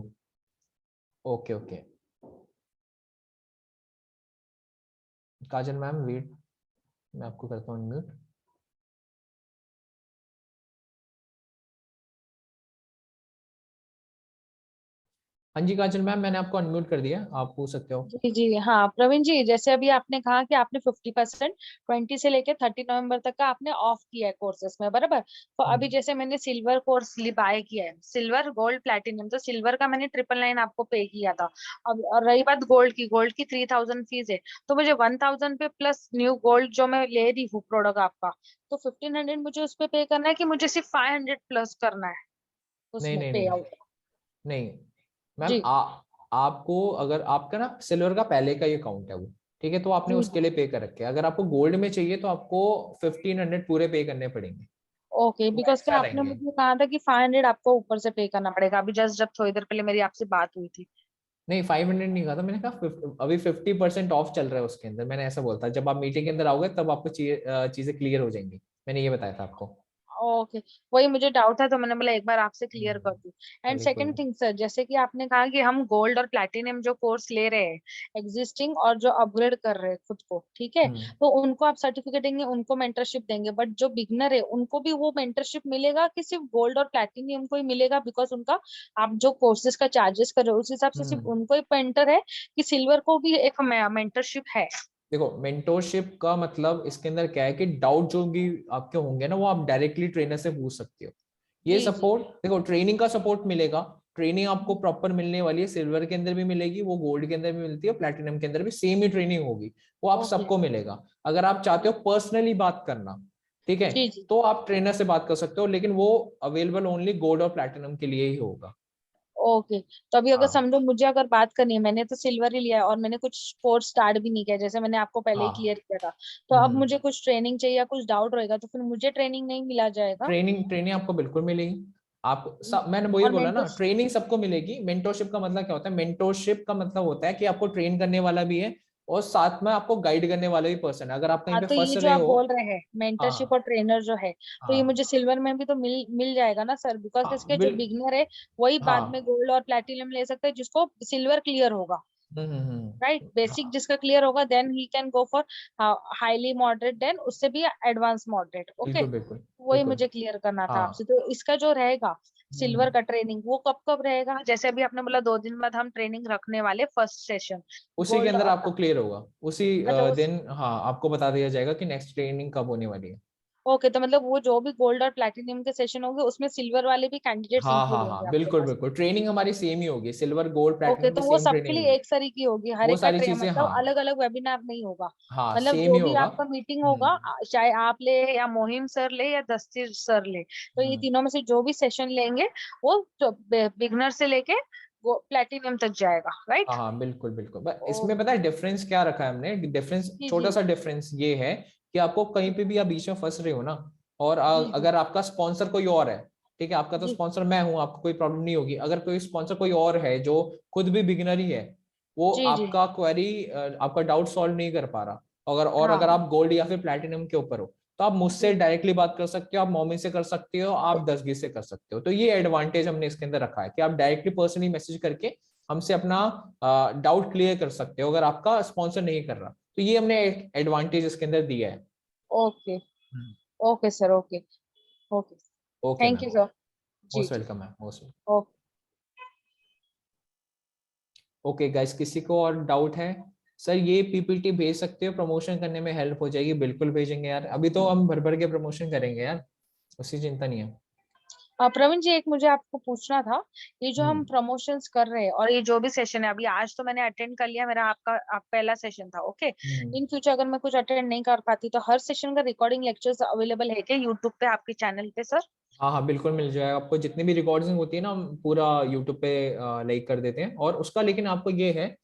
ओके ओके, काजल मैम वेट, मैं आपको करता हूँ म्यूट। हाँ जी काजल मैम, मैंने आपको अनम्यूट कर दिया, आप पूछ सकते हो। जी जी हाँ प्रवीण जी, जैसे अभी आपने कहा कि आपने 50% 20 से लेके 30 नवंबर तक का आपने ऑफ किया है कोर्सेस में, बराबर। तो अभी जैसे मैंने सिल्वर कोर्स बाय किया है, सिल्वर गोल्ड प्लैटिनम, तो सिल्वर का मैंने 999 आपको पे किया था। अब और रही बात गोल्ड की 3000 फीस है, तो मुझे 1000 पे प्लस न्यू गोल्ड जो मैं ले रही हूँ प्रोडक्ट आपका, तो 1500 मुझे उस पे पे करना है कि मुझे सिर्फ 500 प्लस करना है नहीं उसमें नहीं पे नहीं आउट? नहीं मैम, जी आपको अगर आपका ना सिल्वर का पहले का ही अकाउंट है वो, ठीक है, तो आपने जी उसके लिए पे कर रखे हैं। अगर आपको गोल्ड में चाहिए तो आपको 1500 पूरे पे करने पड़ेंगे, ओके, वो बिकॉज क्या एक्स्ट्रा आपने रहेंगे। मुझे कहा था कि 500 आपको ऊपर से पे करना पड़ेगा, अभी जस्ट जब थोड़ी देर पहले मेरी आपसे बात हुई थी। नहीं 500 नहीं कहा था मैंने, कहा अभी 50% ऑफ चल रहा है उसके अंदर, मैंने ऐसा बोलता। जब आप मीटिंग के अंदर आओगे तब आपको चीजें क्लियर हो जाएंगी, मैंने ये बताया था आपको। ओके, वही मुझे डाउट था तो मैंने बोला एक बार आपसे क्लियर कर दूं। एंड चलिए कोई सेकंड बात। थिंग सर, जैसे कि आपने कहा कि हम गोल्ड और प्लैटिनम जो कोर्स ले रहे हैं एग्जिस्टिंग और जो अपग्रेड कर रहे हैं खुद को, ठीक है, हम्म तो उनको आप सर्टिफिकेट देंगे, उनको मेंटरशिप देंगे, बट जो बिगनर है उनको भी वो मेंटरशिप मिलेगा कि सिर्फ गोल्ड और प्लैटिनम को ही मिलेगा? बिकॉज उनका आप जो कोर्सेज का चार्जेस कर रहे हो उस हिसाब से सिर्फ हम्म उनको ही मेंटर है कि सिल्वर को भी एक मेंटरशिप है? देखो, मेंटोरशिप का मतलब इसके अंदर क्या है कि डाउट जो भी आपके होंगे ना, वो आप डायरेक्टली ट्रेनर से पूछ सकते हो। ये जी जी सपोर्ट देखो, ट्रेनिंग का सपोर्ट मिलेगा, ट्रेनिंग आपको प्रॉपर मिलने वाली है, सिल्वर के अंदर भी मिलेगी, वो गोल्ड के अंदर भी मिलती है, प्लैटिनम के अंदर भी सेम ही ट्रेनिंग होगी, वो आप ओके सबको मिलेगा। अगर आप चाहते हो पर्सनली बात करना, ठीक है, जी जी तो आप ट्रेनर से बात कर सकते हो, लेकिन वो अवेलेबल ओनली गोल्ड और प्लैटिनम के लिए ही होगा। ओके। तो अभी अगर हाँ समझो मुझे अगर बात करनी है, मैंने तो सिल्वर ही लिया है और मैंने कुछ कोर्स स्टार्ट भी नहीं किया, जैसे मैंने आपको पहले ही हाँ। क्लियर किया था, तो अब मुझे कुछ ट्रेनिंग चाहिए या कुछ डाउट रहेगा तो फिर मुझे ट्रेनिंग नहीं मिला जाएगा? ट्रेनिंग ट्रेनिंग आपको बिल्कुल मिलेगी। आप सब, मैंने वही और बोला ना, मेंटर्स? ट्रेनिंग सबको मिलेगी। मेंटोरशिप का मतलब क्या होता है? मेंटोरशिप का मतलब होता है कि आपको ट्रेन करने वाला भी है और साथ में आपको गाइड करने वाला भी पर्सन है। अगर आप कहीं हाँ, पे तो फंस ये जो रहे आप हो। बोल रहे हैं हाँ मेंटरशिप और ट्रेनर जो है, तो ये हाँ मुझे सिल्वर में भी तो मिल मिल जाएगा ना सर? बिकॉज हाँ इसके जो बिगनर है वही बाद में हाँ गोल्ड और प्लैटिनम ले सकते हैं जिसको सिल्वर क्लियर होगा, राइट? बेसिक हाँ जिसका क्लियर होगा then he can go for highly moderate, then उससे भी एडवांस मॉडरेट। ओके, बिल्कुल बिल्कुल वही बिल्कुल। मुझे क्लियर करना था हाँ आपसे। तो इसका जो रहेगा सिल्वर हम्म, का ट्रेनिंग वो कब कब रहेगा? जैसे अभी आपने बोला 2 दिन बाद हम ट्रेनिंग रखने वाले फर्स्ट सेशन उसी के गोल्ड अंदर और आपको क्लियर होगा, उसी अच्छा उस दिन। हाँ, आपको बता दिया जाएगा कि नेक्स्ट ट्रेनिंग कब होने वाली है। ओके, तो मतलब वो जो भी गोल्ड और प्लैटिनम के सेशन होंगे उसमें सिल्वर वाले भी कैंडिडेट्स हाँ इंक्लूड हाँ हाँ होंगे आपके बिल्कुल पास? बिल्कुल, ट्रेनिंग हमारी सेम ही होगी, सिल्वर गोल्ड ओके, प्लैटिनम की तो वो सेम सबके ट्रेनिंग लिए होगी। एक सरी की होगी, हर वो एक का सारी चीजें, मतलब हाँ अलग अलग वेबिनार नहीं होगा? हाँ मतलब सेम जो ही भी होगा। आपका मीटिंग होगा, चाहे आप ले या मोहिम सर ले या दस्तीर सर ले, तो ये हम्म, तीनों में से जो भी सेशन लेंगे वो बिगनर से लेके वो प्लेटिनियम तक जाएगा, राइट? हाँ हाँ बिल्कुल बिल्कुल। बस इसमें पता ओके। है डिफरेंस क्या रखा है हमने? डिफरेंस, जी जी छोटा सा डिफरेंस ये है कि आपको कहीं पे भी आप बीच में फंस रहे हो ना, और जी जी अगर आपका स्पॉन्सर कोई और है, ठीक है, आपका तो जी स्पॉन्सर मैं हूं, आपको कोई प्रॉब्लम नहीं होगी। अगर कोई स्पॉन्सर कोई और है जो खुद भी बिगिनर ही है, वो जी जी आपका क्वेरी, आपका डाउट सॉल्व नहीं कर पा रहा, अगर हाँ आप गोल्ड या फिर प्लैटिनम के ऊपर हो, तो आप मुझसे जी डायरेक्टली बात कर सकते हो, आप मोमी से कर सकते हो, आप दसगी से कर सकते हो। तो ये एडवांटेज हमने इसके अंदर रखा है कि आप डायरेक्टली पर्सनली मैसेज करके हमसे अपना डाउट क्लियर कर सकते हो, अगर आपका स्पॉन्सर नहीं कर रहा। तो ये हमने एक एडवांटेज इसके अंदर दिया है। Okay. Okay sir, okay. Okay, okay thank ma'am, you sir. जी मोस्ट जी। Welcome ma'am, most welcome. Okay. Okay guys, किसी को और डाउट है? सर ये पीपीटी भेज सकते हो, प्रमोशन करने में हेल्प हो जाएगी। बिल्कुल भेजेंगे यार, अभी तो हम भर भर के प्रमोशन करेंगे यार, उसकी चिंता नहीं है। प्रवीण जी, एक मुझे आपको पूछना था, ये जो हम हम्म प्रमोशंस कर रहे हैं और ये जो भी सेशन है, अभी आज तो मैंने अटेंड कर लिया, मेरा आपका आप पहला सेशन था, ओके। हम्म। इन फ्यूचर अगर मैं कुछ अटेंड नहीं कर पाती तो हर सेशन का रिकॉर्डिंग लेक्चर्स अवेलेबल है क्या यूट्यूब पे आपके चैनल पे सर? हाँ हाँ बिल्कुल मिल जाएगा आपको, जितनी भी रिकॉर्डिंग होती है ना हम पूरा यूट्यूब पे लाइक कर देते हैं। और उसका लेकिन आपको ये है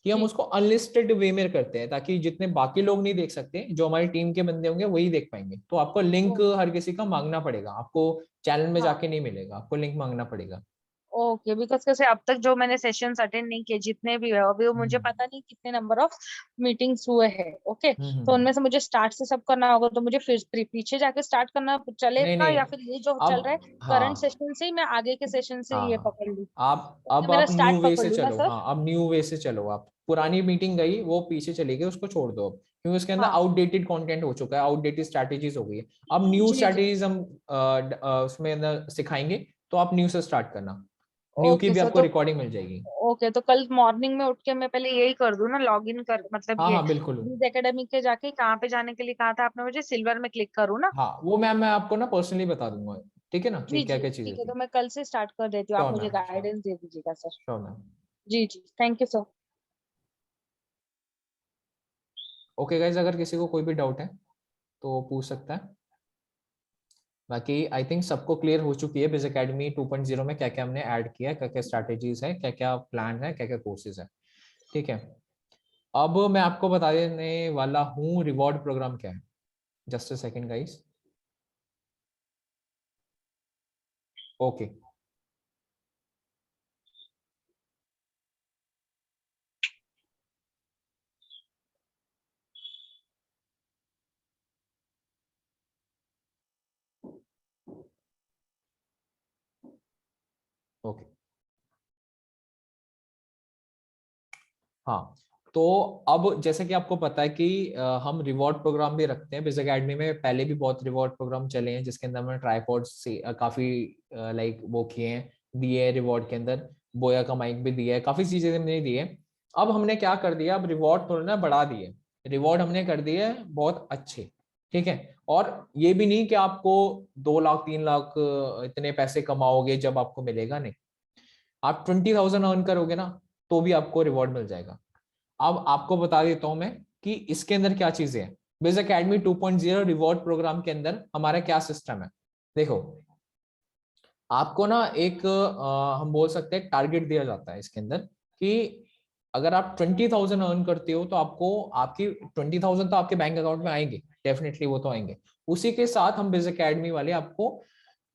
कि हम जी उसको अनलिस्टेड वे में करते हैं, ताकि जितने बाकी लोग नहीं देख सकते, जो हमारी टीम के बंदे होंगे वही देख पाएंगे। तो आपको लिंक ओ, हर किसी का मांगना पड़ेगा, आपको चैनल में हाँ जाके नहीं मिलेगा, आपको लिंक मांगना पड़ेगा। ओके, बिकॉज कैसे अब तक जो मैंने सेशंस अटेंड नहीं किए जितने भी है, अभी वो मुझे हम्म पता नहीं कितने नंबर ऑफ मीटिंग्स हुए हैं, ओके। तो हम्म। उनमें से मुझे स्टार्ट से सब करना होगा, तो मुझे फिर पीछे जाके स्टार्ट करना नहीं चलेगा नहीं, या फिर ये जो चल रहा है अब करंट हाँ सेशन से ही मैं आगे के सेशन से ये हाँ, पकड़ लूँ? आप ओके, अब मेरा आप न्यू स्टार्ट वे पकड़ से लूँ ना चलो। सर? हाँ, अब न्यू वे से चलो। आप पुरानी मीटिंग गई, वो पीछे चली गई, उसको छोड़ दो अब, क्योंकि उसके अंदर हाँ आउटडेटेड कंटेंट हो चुका है, आउटडेटेड स्ट्रैटेजीज हो गई है। अब न्यू जी जी स्ट्रैटेजीज हम उसमें अंदर सिखाएंगे, तो आप न्यू से स्टार्ट करना। न्यू की ओके भी सर, आपको तो रिकॉर्डिंग मिल जाएगी। ओके तो कल मॉर्निंग में उठ के मैं पहले यही कर दूं ना, लॉग इन कर, मतलब हाँ ये हाँ बिल्कुल। बीज एकेडमिक के जाके कहाँ पे जाने के लिए कहा था आपने मुझे, सिल्वर में क्लिक करूँ ना? हाँ वो मैम मैं आपको ना पर्सनली बता दूंगा, ठीक है ना, कि जी क्या जी क्या ठीक चीजें है, थी। तो मैं कल से स्टार्ट कर देती हूँ, आप श्योर मुझे मैम, श्योर, गाइडेंस दे दीजिएगा सर। Sure ma'am. जी जी, thank you sir. Okay guys, अगर किसी को कोई भी डाउट है तो पूछ सकता है। बाकी आई थिंक सबको क्लियर हो चुकी है बिज अकेडमी 2.0 में क्या क्या हमने ऐड किया है, क्या क्या स्ट्रैटेजीज है, क्या क्या प्लान है, क्या क्या कोर्सेज है। ठीक है, अब मैं आपको बता देने वाला हूँ रिवॉर्ड प्रोग्राम क्या है। Just a second guys. Okay, okay. हाँ, तो अब जैसे कि आपको पता है कि हम रिवॉर्ड प्रोग्राम भी रखते हैं बिज अकेडमी में। पहले भी बहुत रिवॉर्ड प्रोग्राम चले हैं जिसके अंदर हमने ट्राईपॉड से काफी लाइक वो किए हैं, दिए हैं रिवॉर्ड के अंदर। बोया का माइक भी दिया है, काफी चीजें हमने दी है। अब हमने क्या कर दिया, अब रिवॉर्ड थोड़ा ना बढ़ा दिए, रिवॉर्ड हमने कर दिए बहुत अच्छे। ठीक है, और ये भी नहीं कि आपको 2 लाख 3 लाख इतने पैसे कमाओगे जब आपको मिलेगा, नहीं। आप 20,000 अर्न करोगे ना तो भी आपको रिवॉर्ड मिल जाएगा। अब आपको बता देता हूं मैं कि इसके अंदर क्या चीजें हैं। बिज अकेडमी 2.0 रिवॉर्ड प्रोग्राम के अंदर हमारा क्या सिस्टम है, देखो। आपको ना एक हम बोल सकते हैं टारगेट दिया जाता है इसके अंदर कि अगर आप 20,000 अर्न करते हो तो आपको आपकी 20,000 तो आपके बैंक अकाउंट में आएंगे, डेफिनेटली वो तो आएंगे। उसी के साथ हम बिज अकेडमी वाले आपको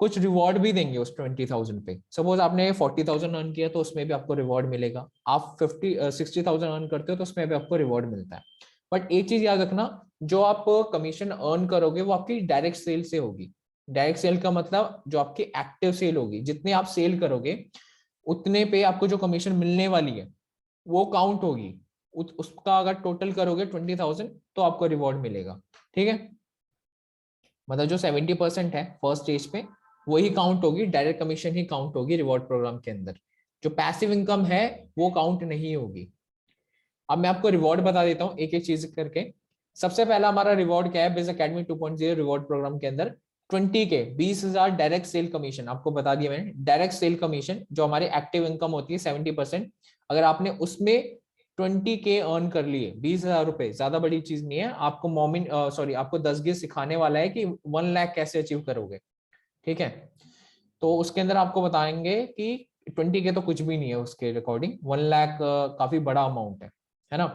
कुछ रिवॉर्ड भी देंगे उस 20,000 पे। सपोज आपने 40,000 अर्न किया तो उसमें भी आपको रिवॉर्ड मिलेगा। आप 60,000 अर्न करते हो तो उसमें भी आपको रिवॉर्ड मिलता है। बट एक चीज याद रखना, जो आप कमीशन अर्न करोगे वो आपकी डायरेक्ट सेल से होगी। डायरेक्ट सेल का मतलब जो आपकी एक्टिव सेल होगी, जितने आप सेल करोगे उतने पे आपको जो कमीशन मिलने वाली है वो काउंट होगी। उसका अगर टोटल करोगे 20,000 तो आपको रिवॉर्ड मिलेगा। ठीक है, मतलब जो 70% है फर्स्ट स्टेज पे वही काउंट होगी, डायरेक्ट कमीशन ही काउंट होगी रिवॉर्ड प्रोग्राम के अंदर। जो पैसिव इनकम है वो काउंट नहीं होगी। अब मैं आपको रिवॉर्ड बता देता हूँ एक एक चीज करके। सबसे पहला हमारा रिवॉर्ड क्या है बिज अकेडमी 2.0 रिवॉर्ड प्रोग्राम के अंदर, 20K 20,000 डायरेक्ट सेल कमीशन। आपको बता दिया मैंने, डायरेक्ट सेल कमीशन जो हमारी एक्टिव इनकम होती है 70%। अगर आपने उसमें 20K अर्न कर लिए, 20,000 रुपए, ज्यादा बड़ी चीज नहीं है। आपको मोमिन सॉरी आपको 10 गे सिखाने वाला है कि 1 लाख कैसे अचीव करोगे। ठीक है, तो उसके अंदर आपको बताएंगे कि 20K तो कुछ भी नहीं है उसके रिकॉर्डिंग, 1 लाख काफी बड़ा अमाउंट है ना।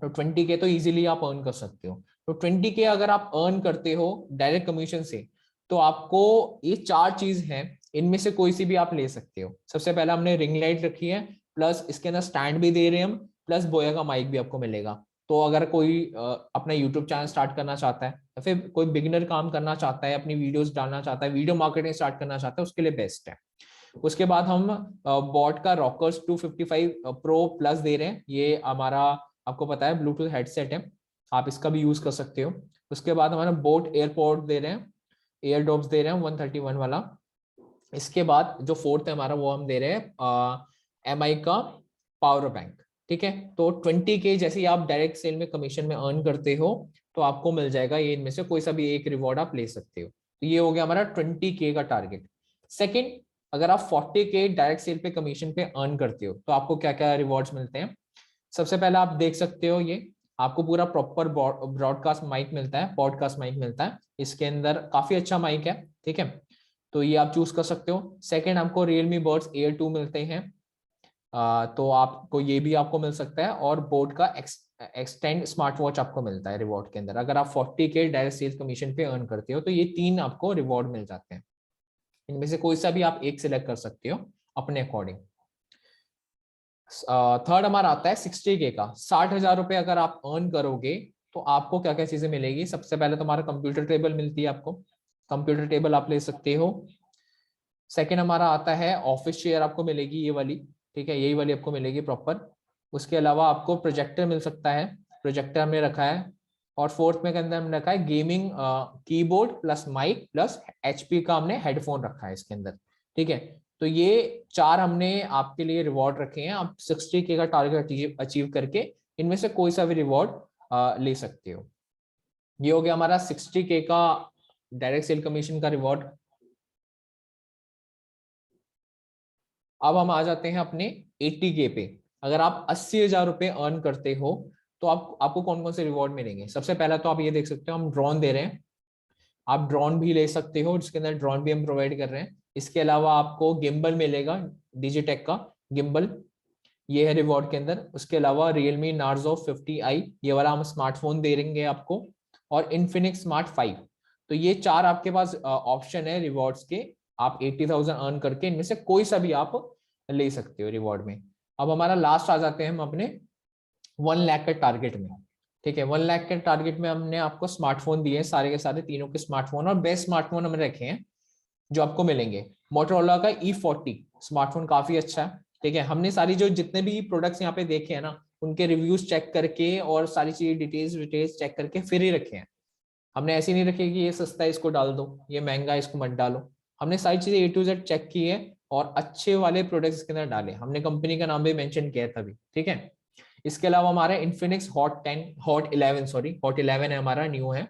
तो 20K तो इजीली आप अर्न कर सकते हो। तो 20K अगर आप अर्न करते हो डायरेक्ट कमीशन से तो आपको ये 4 चीज हैं, इनमें से कोई सी भी आप ले सकते हो। सबसे पहले हमने रिंग लाइट रखी है, प्लस इसके अंदर स्टैंड भी दे रहे हैं हम, प्लस बोया का माइक भी आपको मिलेगा। तो अगर कोई अपना यूट्यूब चैनल स्टार्ट करना चाहता है या फिर कोई बिगिनर काम करना चाहता है, अपनी वीडियोस डालना चाहता है, वीडियो मार्केटिंग स्टार्ट करना चाहता है, उसके लिए बेस्ट है। उसके बाद हम बॉट का रॉकर्स 255 प्रो प्लस दे रहे हैं। ये हमारा आपको पता है ब्लूटूथ हेडसेट है, आप इसका भी यूज कर सकते हो। उसके बाद हमारा बोट एयरपोर्ट दे रहे हैं, एयर डॉप्स दे रहे हैं 131 वाला। इसके बाद जो फोर्थ है हमारा वो हम दे रहे हैं MI का पावर बैंक। ठीक है, तो 20K जैसे ही आप डायरेक्ट सेल में कमीशन में अर्न करते हो तो आपको मिल जाएगा ये, इनमें से कोई सा भी एक रिवॉर्ड आप ले सकते हो। तो ये हो गया हमारा 20K का टारगेट। सेकेंड, अगर आप 40K डायरेक्ट सेल पे कमीशन पे अर्न करते हो तो आपको क्या क्या रिवॉर्ड्स मिलते हैं। सबसे पहले आप देख सकते हो, ये आपको पूरा प्रॉपर ब्रॉडकास्ट माइक मिलता है, पॉडकास्ट माइक मिलता है। इसके अंदर काफी अच्छा माइक है। ठीक है, तो ये आप चूज कर सकते हो। सेकंड, आपको Realme Buds Air 2 मिलते हैं, तो आपको ये भी आपको मिल सकता है। और बोट का एक्सटेंड स्मार्ट वॉच आपको मिलता है रिवॉर्ड के अंदर। अगर आप 40K डायरेक्ट सेल्स कमीशन पे अर्न करते हो तो ये 3 आपको रिवॉर्ड मिल जाते हैं। इनमें से कोई सा भी आप एक सिलेक्ट कर सकते हो अपने अकॉर्डिंग। थर्ड हमारा आता है 60K का, 60,000 रुपए अगर आप अर्न करोगे तो आपको क्या क्या चीजें मिलेगी। सबसे पहले तो हमारा कंप्यूटर टेबल मिलती है आपको, कंप्यूटर टेबल आप ले सकते हो। सेकंड हमारा आता है ऑफिस चेयर आपको मिलेगी ये वाली। ठीक है, यही वाली आपको मिलेगी प्रॉपर। उसके अलावा आपको प्रोजेक्टर मिल सकता है, प्रोजेक्टर हमने रखा है। और फोर्थ में के अंदर हमने रखा है gaming keyboard plus mic plus HP का हमने हेडफोन रखा है इसके अंदर। ठीक है, तो ये 4 हमने आपके लिए रिवॉर्ड रखे हैं। आप 60K का टारगेट अचीव करके इनमें से कोई सा भी रिवॉर्ड ले सकते हो। ये हो गया हमारा 60K का डायरेक्ट सेल कमीशन का रिवॉर्ड। अब हम आ जाते हैं अपने 80K पे। अगर आप 80,000 रुपए अर्न करते हो तो आपको कौन कौन से रिवॉर्ड मिलेंगे। सबसे पहला तो आप ये देख सकते हो, हम ड्रोन दे रहे हैं। आप ड्रोन भी ले सकते हो, जिसके अंदर ड्रोन भी हम प्रोवाइड कर रहे हैं। इसके अलावा आपको गिम्बल मिलेगा, डिजिटेक का गिम्बल, ये है रिवॉर्ड के अंदर। उसके अलावा Realme Narzo 50i, ये वाला हम स्मार्टफोन दे देंगे आपको, और Infinix Smart 5। तो ये 4 आपके पास ऑप्शन है रिवॉर्ड्स के। आप 80,000 अर्न करके इनमें से कोई सा भी आप ले सकते हो रिवॉर्ड में। अब हमारा लास्ट आ जाते हैं हम अपने 1 लाख के टारगेट में। ठीक है, 1 लाख के टारगेट में हमने आपको स्मार्टफोन दिए हैं, सारे के सारे तीनों के स्मार्टफोन, और बेस्ट स्मार्टफोन हमने रखे हैं जो आपको मिलेंगे। मोटोरोला का E40 स्मार्टफोन काफी अच्छा है। ठीक है, हमने सारी जो जितने भी प्रोडक्ट्स यहाँ पे देखे हैं ना, उनके रिव्यूज चेक करके और सारी चीजें डिटेल्स चेक करके फिर ही रखे हैं। हमने ऐसे नहीं रखे कि ये सस्ता है इसको डाल दो, ये महंगा है इसको मत डालो। हमने सारी चीजें A to Z चेक की है और अच्छे वाले प्रोडक्ट्स के अंदर डाले। हमने कंपनी का नाम भी मेंशन किया था अभी। ठीक है, इसके अलावा हमारा Infinix Hot 11 है हमारा, न्यू है।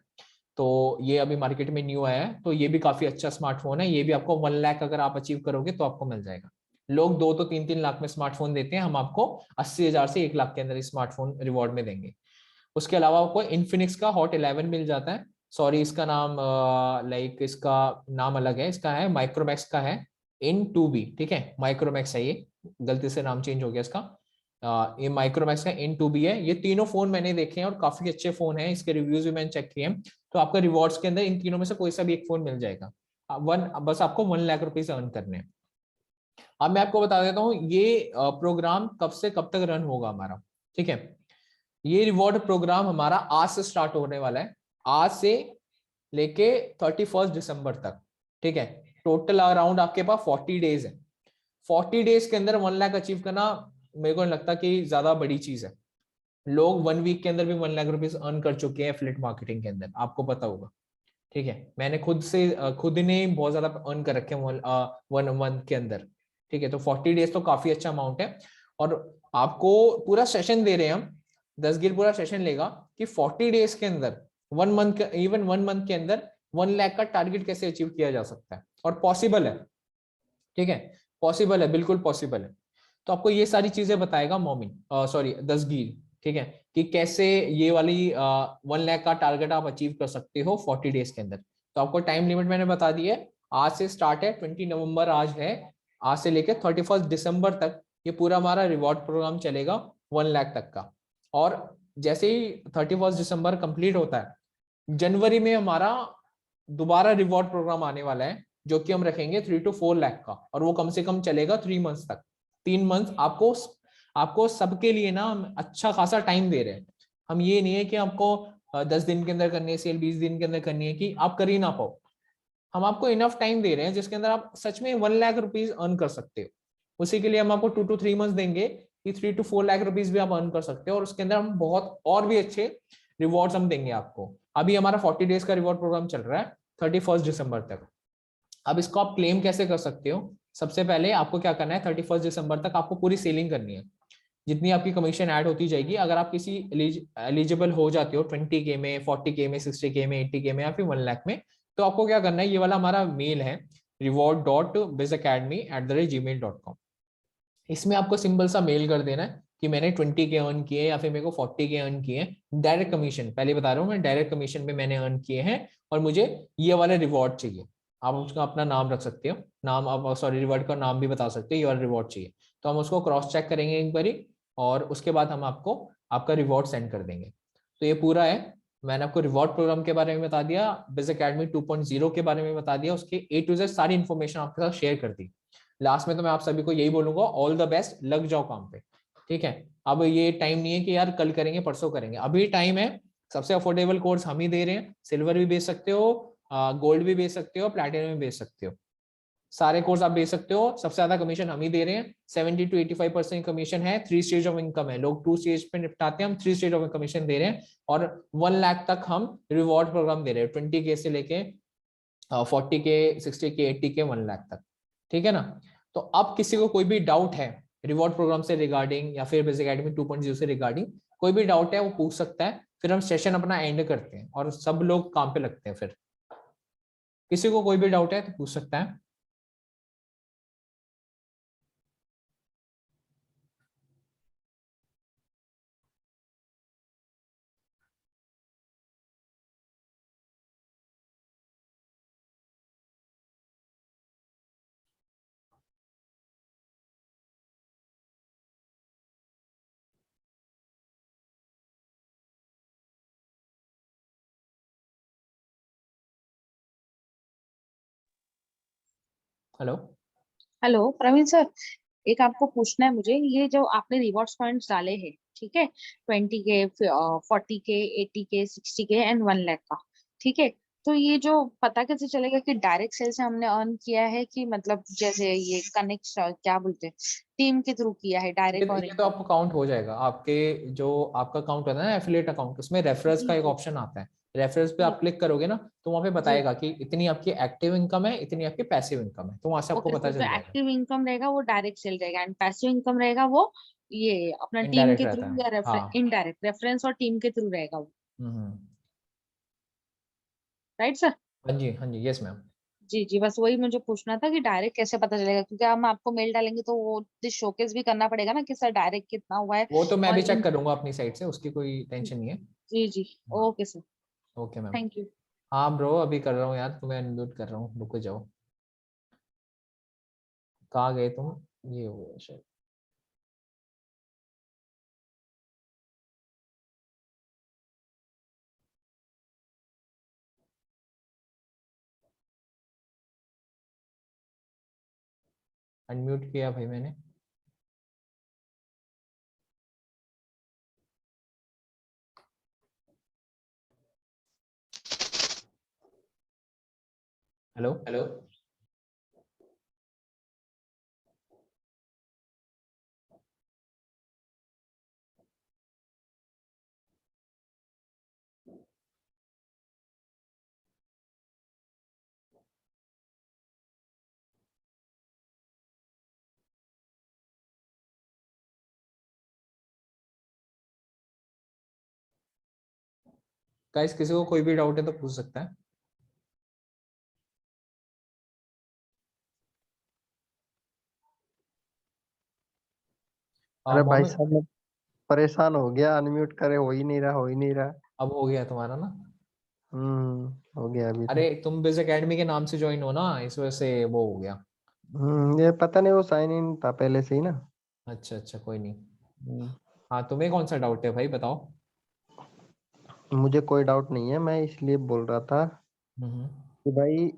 तो ये अभी मार्केट में न्यू आया है। तो ये भी काफी अच्छा स्मार्टफोन है। ये भी आपको 1 लाख अगर आप अचीव करोगे तो आपको मिल जाएगा। लोग 2 तो 3 लाख में स्मार्टफोन देते हैं, हम आपको 80,000 से 1 लाख के अंदर स्मार्टफोन रिवॉर्ड में देंगे। उसके अलावा आपको Infinix का Hot 11 मिल जाता है। सॉरी, इसका नाम इसका नाम अलग है, इसका है माइक्रोमैक्स का है N2B। ठीक है, माइक्रोमैक्स है, ये गलती से नाम चेंज हो गया इसका। ये माइक्रोमैक्स का N2B है। ये तीनों फोन मैंने देखे हैं और काफी अच्छे फोन हैं, इसके रिव्यूज भी मैंने चेक किए हैं। तो आपका रिवॉर्ड्स के अंदर इन तीनों में से कोई सा भी एक फोन मिल जाएगा। बस आपको 1 लाख रुपीज अर्न करने हैं। अब मैं आपको बता देता हूँ ये प्रोग्राम कब से कब तक रन होगा हमारा। ठीक है, ये रिवॉर्ड प्रोग्राम हमारा आज से स्टार्ट होने वाला है, आज से लेके 31 दिसंबर तक। ठीक है, टोटल अराउंड आपके पास 40 डेज है। 40 डेज के अंदर 1 लाख अचीव करना मेरे को नहीं लगता कि ज्यादा बड़ी चीज है। लोग 1 वीक के अंदर भी 1 लाख रुपीज अर्न कर चुके हैं एफिलिएट मार्केटिंग के अंदर, आपको पता होगा। ठीक है, मैंने खुद ने बहुत ज्यादा अर्न कर रखे हैं 1 मंथ के अंदर। ठीक है, तो 40 डेज तो काफी अच्छा अमाउंट है। और आपको पूरा सेशन दे रहे हैं हम, 10 गिर पूरा सेशन लेगा कि 40 डेज के अंदर 1 मंथ के अंदर 1 लाख का टारगेट कैसे अचीव किया जा सकता है, और पॉसिबल है। ठीक है, पॉसिबल है, बिल्कुल पॉसिबल है। तो आपको ये सारी चीजें बताएगा दसगीर। ठीक है, कि कैसे ये वाली 1 लाख का टारगेट आप अचीव कर सकते हो 40 डेज के अंदर। तो आपको टाइम लिमिट मैंने बता दी है, आज से स्टार्ट है, 20 नवंबर आज है, आज से लेकर 31 दिसंबर तक ये पूरा हमारा रिवॉर्ड प्रोग्राम चलेगा 1 लाख तक का। और जैसे ही 31 दिसंबर कंप्लीट होता है, जनवरी में हमारा दोबारा रिवॉर्ड प्रोग्राम आने वाला है, जो कि हम रखेंगे 3 to 4 लाख का, और वो कम से कम चलेगा 3 मंथ्स तक। 3 मंथ आपको सबके लिए ना अच्छा खासा टाइम दे रहे हैं। हम ये नहीं है कि आपको 10 दिन के अंदर करनी है सेल, 20 दिन के अंदर करनी है कि आप कर ही ना पाओ। हम आपको इनफ टाइम दे रहे हैं जिसके अंदर आप सच में 1 लाख रुपीज अर्न कर सकते हो। उसी के लिए हम आपको 2 to 3 मंथ देंगे कि 3 to 4 लाख रुपीज भी आप अर्न कर सकते हो, और उसके अंदर हम बहुत और भी अच्छे रिवॉर्ड्स हम देंगे आपको। अभी हमारा 40 डेज का रिवॉर्ड प्रोग्राम चल रहा है 31 दिसंबर तक। अब इसको आप क्लेम कैसे कर सकते हो? सबसे पहले आपको क्या करना है, 31 दिसंबर तक आपको पूरी सेलिंग करनी है। जितनी आपकी कमीशन ऐड होती जाएगी, अगर आप किसी एलिजिबल हो जाते हो 20K में, 40K में, 60K में, 80K में या फिर 1 लाख में, तो आपको क्या करना है, ये वाला हमारा मेल है reward.bizacademy@gmail.com। इसमें आपको सिंपल सा मेल कर देना है कि मैंने 20K अर्न किए या फिर मेरे को 40K अर्न किए, डायरेक्ट कमीशन, पहले बता रहा हूँ मैं, डायरेक्ट कमीशन में मैंने अर्न किए हैं और मुझे ये वाला रिवॉर्ड चाहिए। आप उसका अपना नाम रख सकते हो, नाम आप रिवॉर्ड का नाम भी बता सकते हो, ये वाला रिवॉर्ड चाहिए। तो हम उसको क्रॉस चेक करेंगे एक बारी, और उसके बाद हम आपको आपका रिवॉर्ड सेंड कर देंगे। तो ये पूरा है, मैंने आपको रिवॉर्ड प्रोग्राम के बारे में बता दिया, बिज अकेडमी 2.0 के बारे में बता दिया, उसके A to Z सारी इन्फॉर्मेशन आपके साथ शेयर कर दी। लास्ट में तो मैं आप सभी को यही बोलूंगा, ऑल द बेस्ट, लग जाओ काम पे। ठीक है, अब ये टाइम नहीं है कि यार कल करेंगे परसों करेंगे, अभी टाइम है। सबसे अफोर्डेबल कोर्स हम ही दे रहे हैं, सिल्वर भी बेच सकते हो, गोल्ड भी बेच सकते हो, प्लैटिनम भी बेच सकते हो, सारे कोर्स आप बेच सकते हो। सबसे ज्यादा कमीशन हम ही दे रहे हैं, 70 to 85% कमीशन है। 3 स्टेज ऑफ इनकम है, लोग 2 स्टेज पे निपटाते हैं, हम 3 स्टेज ऑफ कमीशन दे रहे हैं, और 1 लाख तक हम रिवॉर्ड प्रोग्राम दे रहे हैं, 20K से लेके 40K, 60K, 80K, 1 लाख तक। ठीक है ना, तो अब किसी को कोई भी डाउट है रिवॉर्ड प्रोग्राम से रिगार्डिंग या फिर बेसिक एकेडमी 2.0 से रिगार्डिंग, कोई भी डाउट है वो पूछ सकता है, फिर हम सेशन अपना एंड करते हैं और सब लोग काम पे लगते हैं। फिर किसी को कोई भी डाउट है तो पूछ सकता है। हेलो। हेलो प्रवीण सर, एक आपको पूछना है मुझे, ये जो आपने रिवॉर्ड्स पॉइंट्स डाले हैं, ठीक है, 20K, 40K, 80K, 60K and 1 lakh का, ठीक है, तो ये जो पता कैसे चलेगा कि डायरेक्ट सेल से हमने अर्न किया है कि मतलब जैसे ये कनेक्ट क्या बोलते हैं, टीम के थ्रू किया है, डायरेक्ट और ये तो आपको काउंट हो जाएगा, आपके जो आपका अकाउंट है ना एफिलिएट अकाउंट, उसमें रेफरल्स का एक ऑप्शन आता है। रेफरल्स पे आप क्लिक करोगे ना तो वहां पे जी। बताएगा कि इतनी आपकी एक्टिव इनकम है, इतनी आपकी पैसिव इनकम है, तो वहां से आपको ओके पता सर, जो चल जाएगा। एक्टिव इनकम रहेगा वो डायरेक्ट सेल रहेगा एंड पैसिव इनकम रहेगा वो ये अपना टीम इनडायरेक्ट के रहता थ्रू है। या हाँ। इनडायरेक्ट रेफरेंस और टीम के थ्रू रहेगा वो, हम्म। Right sir? हाँ जी, हाँ जी, यस मैम। जी जी, बस वही मुझे पूछना था कि डायरेक्ट कैसे पता चलेगा, क्योंकि हम आपको मेल डालेंगे तो वो शोकेस भी करना पड़ेगा ना कि सर डायरेक्ट कितना हुआ है। वो तो मैं और भी चेक करूंगा अपनी साइड से, उसकी कोई टेंशन नहीं है। जी जी, okay sir, okay ma'am. Thank you. हाँ ब्रो, अभी कर रहा हूँ यार, तुम्हें अनम्यूट कर रहा हूँ, रुको जाओ। कहाँ गए तुम? ये हो गया शायद। अनम्यूट किया भाई मैंने। Hello hello. गाइस किसी को कोई भी डाउट है तो पूछ सकता है। अरे भाई मोहम्मद। साहब मैं परेशान हो गया, अनम्यूट करे हो ही नहीं रहा, हो ही नहीं रहा। अब हो गया तुम्हारा ना? हो गया अभी तो। अरे तुम बेस एकेडमी के नाम से ज्वाइन हो ना, इस वजह से वो हो गया। ये पता नहीं, वो साइन इन था पहले से ही ना। अच्छा अच्छा, कोई नहीं। हम्म, हाँ, तुम्हें कौन सा डाउट है भाई, बताओ। मुझे कोई डाउट नहीं है, मैं इसलिए बोल रहा था हम्म। कि भाई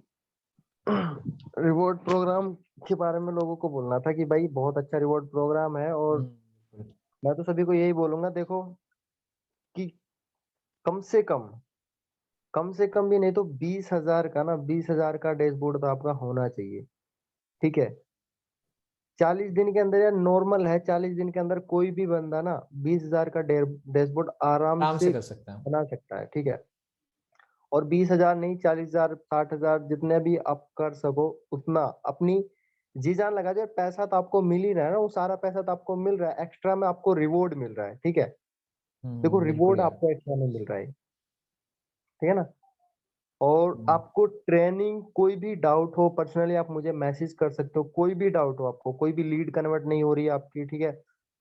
रिवॉर्ड प्रोग्राम के बारे में लोगों को बोलना था कि भाई बहुत अच्छा रिवॉर्ड प्रोग्राम है। और बिल्कुल। मैं तो सभी को यही बोलूंगा, देखो कि कम से कम भी नहीं तो 20,000 का ना, 20,000 का डैशबोर्ड तो आपका होना चाहिए। ठीक है, 40 दिन के अंदर या नॉर्मल है, 40 दिन के अंदर कोई भी बंदा ना 20,000 का डैशबोर्ड आराम आराम से से कर सकते हैं। बना सकता है। ठीक है, और 20,000 नहीं, 40,000, 60,000 जितने भी आप कर सको उतना अपनी जी जान लगा दो। पैसा तो आपको मिल ही रहा है ना, वो सारा पैसा तो आपको मिल रहा है, एक्स्ट्रा में आपको रिवॉर्ड मिल रहा है। ठीक है, देखो बिल्कुल रिवॉर्ड यार। आपको एक्स्ट्रा में मिल रहा है, ठीक है ना। और आपको ट्रेनिंग कोई भी डाउट हो, पर्सनली आप मुझे मैसेज कर सकते हो, कोई भी डाउट हो आपको, कोई भी लीड कन्वर्ट नहीं हो रही है आपकी, ठीक है,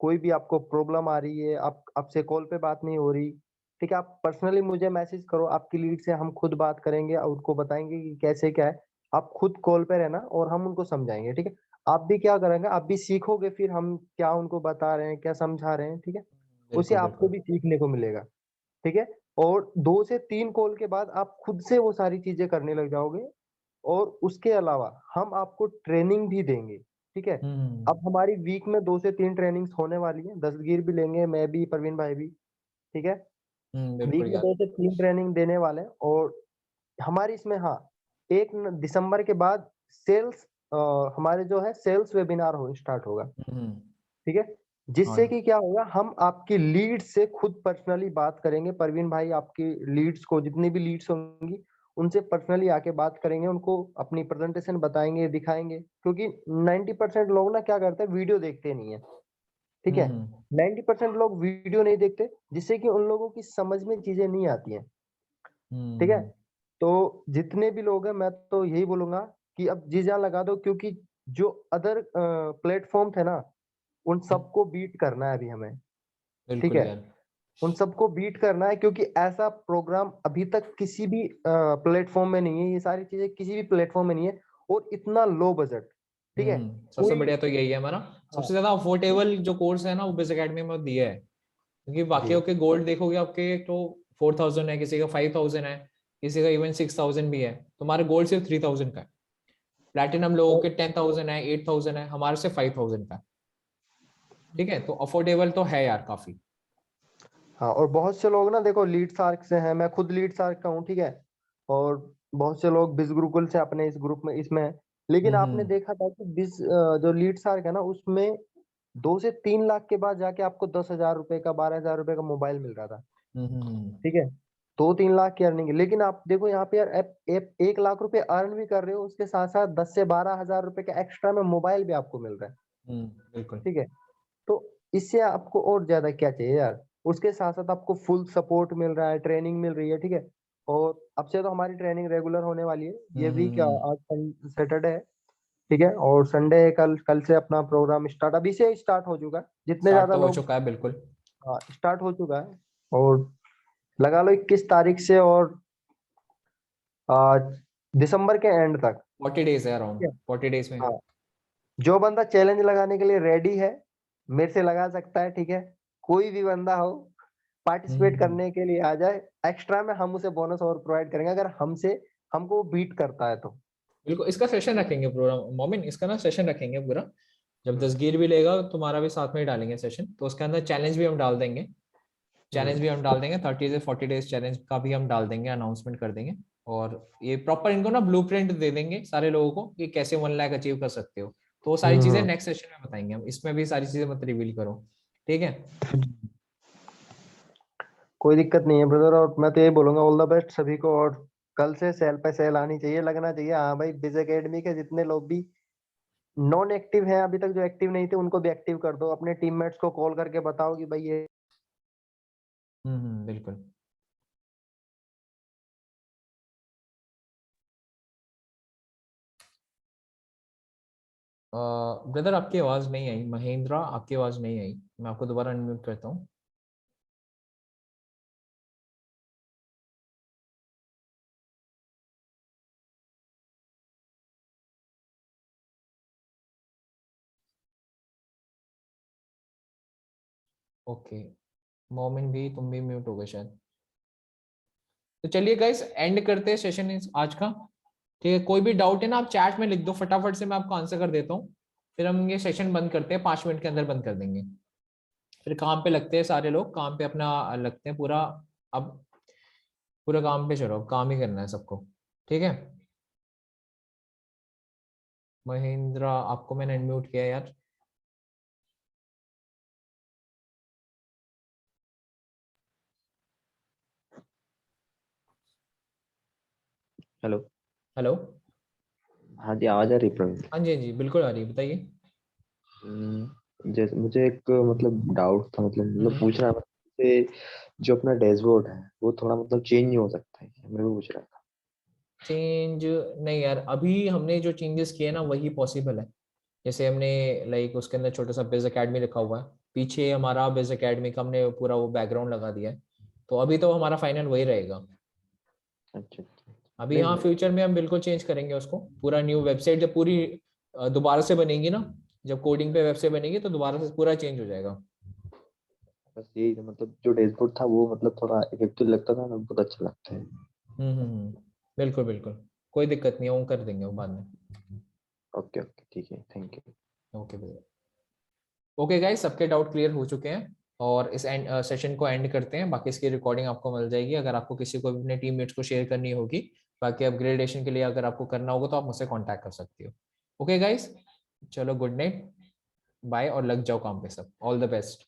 कोई भी आपको प्रॉब्लम आ रही है, आप आपसे कॉल पे बात नहीं हो रही, ठीक है, आप पर्सनली मुझे मैसेज करो, आपकी लीड से हम खुद बात करेंगे और उनको बताएंगे कि कैसे क्या है। आप खुद कॉल पे रहना और हम उनको समझाएंगे। ठीक है, आप भी क्या करेंगे, आप भी सीखोगे, फिर हम क्या उनको बता रहे हैं, क्या समझा रहे हैं, ठीक है, उसे बिल्कुल आपको बिल्कुल। भी सीखने को मिलेगा। ठीक है, और 2 से 3 कॉल के बाद आप खुद से वो सारी चीजें करने लग जाओगे। और उसके अलावा हम आपको ट्रेनिंग भी देंगे। ठीक है, अब हमारी वीक में 2 से 3 ट्रेनिंग्स होने वाली है, दस्तगीर भी लेंगे, मैं भी, प्रवीण भाई भी। ठीक है, वीक बिल्कुल में यार। 2 से 3 ट्रेनिंग देने वाले हैं। और हमारी इसमें, हाँ, 1 दिसंबर के बाद सेल्स, हमारे जो है सेल्स वेबिनार हो स्टार्ट होगा। ठीक है, जिससे हाँ। कि क्या होगा, हम आपकी लीड से खुद पर्सनली बात करेंगे। परवीन भाई आपकी लीड्स को, जितनी भी लीड्स होंगी उनसे पर्सनली आके बात करेंगे, उनको अपनी प्रेजेंटेशन बताएंगे, दिखाएंगे, क्योंकि 90% लोग ना क्या करते हैं, वीडियो देखते नहीं है, ठीक है। 90% लोग वीडियो नहीं देखते, जिससे कि उन लोगों की समझ में चीजें नहीं आती हैं, ठीक है। तो जितने भी लोग हैं, मैं तो यही बोलूंगा कि अब जी जान लगा दो, क्योंकि जो अदर प्लेटफॉर्म थे ना, उन सबको बीट करना है अभी हमें, ठीक बिल्कुल है। यार। उन सबको बीट करना है, क्योंकि ऐसा प्रोग्राम अभी तक किसी भी प्लेटफॉर्म में नहीं है, ये सारी चीजें किसी भी प्लेटफॉर्म में नहीं है, और इतना लो बजट, ठीक है। सबसे कोई बढ़िया तो यही है हमारा, हाँ सबसे ज्यादा अफोर्डेबल जो कोर्स है ना वो बिज एकेडमी में दिया है, क्योंकि बाकियों जी के गोल्ड देखोगे आपके तो 4000 है, किसी का 5000 है, किसी का इवन 6000 भी है, तुम्हारा गोल्ड सिर्फ 3000 का है। प्लैटिनम लोगों के 10,000 है, 8000 है, हमारे से 5000 का है, ठीक है। तो अफोर्डेबल तो है यार काफी। हाँ, और बहुत से लोग ना देखो लीड सार्क से हैं, मैं खुद लीड सार्क का हूँ, ठीक है। और बहुत से लोग बिज गुरुकुल से अपने इस ग्रुप में इसमें हैं। लेकिन आपने देखा था कि जो लीड सार्क है ना, उसमें 2 से 3 लाख के बाद जाके आपको 10,000 रुपए का, 12,000 रुपए का मोबाइल मिल रहा था, ठीक है। 2-3 लाख की अर्निंग, लेकिन आप देखो यहाँ पे यार 1 लाख रुपए अर्न भी कर रहे हो, उसके साथ साथ 10 से 12 हजार रुपए का एक्स्ट्रा में मोबाइल भी आपको मिल रहा है, बिल्कुल। ठीक है। तो इससे आपको और ज्यादा क्या चाहिए यार। उसके साथ साथ आपको फुल सपोर्ट मिल रहा है, ट्रेनिंग मिल रही है, ठीक है। और अब से तो हमारी ट्रेनिंग रेगुलर होने वाली है, ये वीक, आज सैटरडे है, ठीक है। और संडे कल कल से अपना प्रोग्राम स्टार्ट, अभी से स्टार्ट हो चुका है, जितने स्टार्ट ज्यादा तो हो लोग, चुका है बिल्कुल। हाँ स्टार्ट हो चुका है। और लगा लो 21 तारीख से, और आ, दिसंबर के एंड तक, 40 डेज है, ठीक अराउंड है। 40 डेज में। हाँ, जो बंदा चैलेंज लगाने के लिए रेडी है, मेरे से लगा सकता है, ठीक है। कोई भी बंदा हो, पार्टिसिपेट करने के लिए आ जाए। एक्स्ट्रा में हम उसे बोनस और प्रोवाइड करेंगे, अगर हमको बीट करता है तो। बिल्कुल, इसका सेशन रखेंगे पूरा मोमिन, इसका ना सेशन रखेंगे पूरा। जब दसगीर भी लेगा तुम्हारा भी साथ में ही डालेंगे सेशन, तो उसके अंदर चैलेंज भी हम डाल देंगे। चैलेंज भी हम डाल देंगे, 30 से 40 डेज चैलेंज का भी हम डाल देंगे, अनाउंसमेंट कर देंगे। और ये प्रॉपर इनको ना ब्लूप्रिंट दे देंगे सारे लोगों को कि कैसे 1 लाख अचीव कर सकते हो। तो वो सारी चीजें हम्म, नेक्स्ट सेशन में बताएंगे हम, इसमें भी सारी चीजें मत रिवील करो, ठीक है। कोई दिक्कत नहीं है ब्रदर, और मैं तो यही बोलूंगा ऑल द बेस्ट सभी को। और कल से सेल पे सेल आनी चाहिए, लगना चाहिए, हाँ भाई बिज एकेडमी के जितने लोग भी नॉन एक्टिव हैं अभी तक, जो एक्टिव नहीं थे, उनको भी एक्टिव कर दो, अपने टीममेट्स को कॉल करके बताओ कि भाई ये। बिल्कुल। ब्रदर आपकी आवाज नहीं आई, महेंद्रा आपकी आवाज नहीं आई, मैं आपको दोबारा अनम्यूट करता हूँ। ओके, मोमिन भी तुम भी म्यूट हो गए शायद। तो चलिए गाइस एंड करते हैं सेशन आज का, ठीक है। कोई भी डाउट है ना आप चैट में लिख दो फटाफट से, मैं आपको आंसर कर देता हूँ। फिर हम ये सेशन बंद करते हैं, 5 मिनट के अंदर बंद कर देंगे। फिर काम पे लगते हैं, सारे लोग काम पे अपना लगते हैं पूरा। अब पूरा काम पे चलो, काम ही करना है सबको, ठीक है। महेंद्र आपको मैंने अनम्यूट किया यार। हेलो। हेलो। हाँ जी, आवाज आ रही है प्रवीण? हाँ जी, हाँ जी, बिल्कुल आ रही है, बताइए। जैसे मुझे एक मतलब डाउट था, मतलब हम्म। पूछना है जो अपना डैशबोर्ड है वो थोड़ा मतलब चेंज नहीं हो सकता है क्या? मैं वो पूछ रहा था। चेंज नहीं यार, अभी हमने जो चेंजेस किए ना वही पॉसिबल है। जैसे हमने लाइक उसके अंदर छोटा सा बिज एकेडमी लिखा हुआ है, पीछे हमारा बिज एकेडमी का हमने पूरा वो बैकग्राउंड लगा दिया है। तो अभी तो हमारा फाइनल वही रहेगा। अच्छा अच्छा। अभी नहीं हाँ फ्यूचर में हम बिल्कुल चेंज करेंगे उसको, पूरा न्यू वेबसाइट जब पूरी दोबारा से बनेगी ना, जब कोडिंग पे वेबसाइट बनेगी तो दोबारा से पूरा चेंज हो जाएगा। बस यही था, मतलब जो डैशबोर्ड था वो मतलब थोड़ा इफेक्टिव लगता था ना, बहुत अच्छा लगता है। बिल्कुल बिल्कुल, कोई दिक्कत नहीं है, वो कर देंगे वो बाद में। ओके ओके, ठीक है, थैंक यू। ओके भैया। ओके गाइस, सबके डाउट क्लियर हो चुके हैं, और इस सेशन को एंड करते हैं। बाकी इसकी रिकॉर्डिंग आपको मिल जाएगी, अगर आपको किसी को अपने टीममेट्स को शेयर करनी होगी। बाकी अपग्रेडेशन के लिए अगर आपको करना होगा तो आप मुझसे कांटेक्ट कर सकते हो। ओके गाइस, चलो गुड नाइट, बाय, और लग जाओ काम पे सब, ऑल द बेस्ट।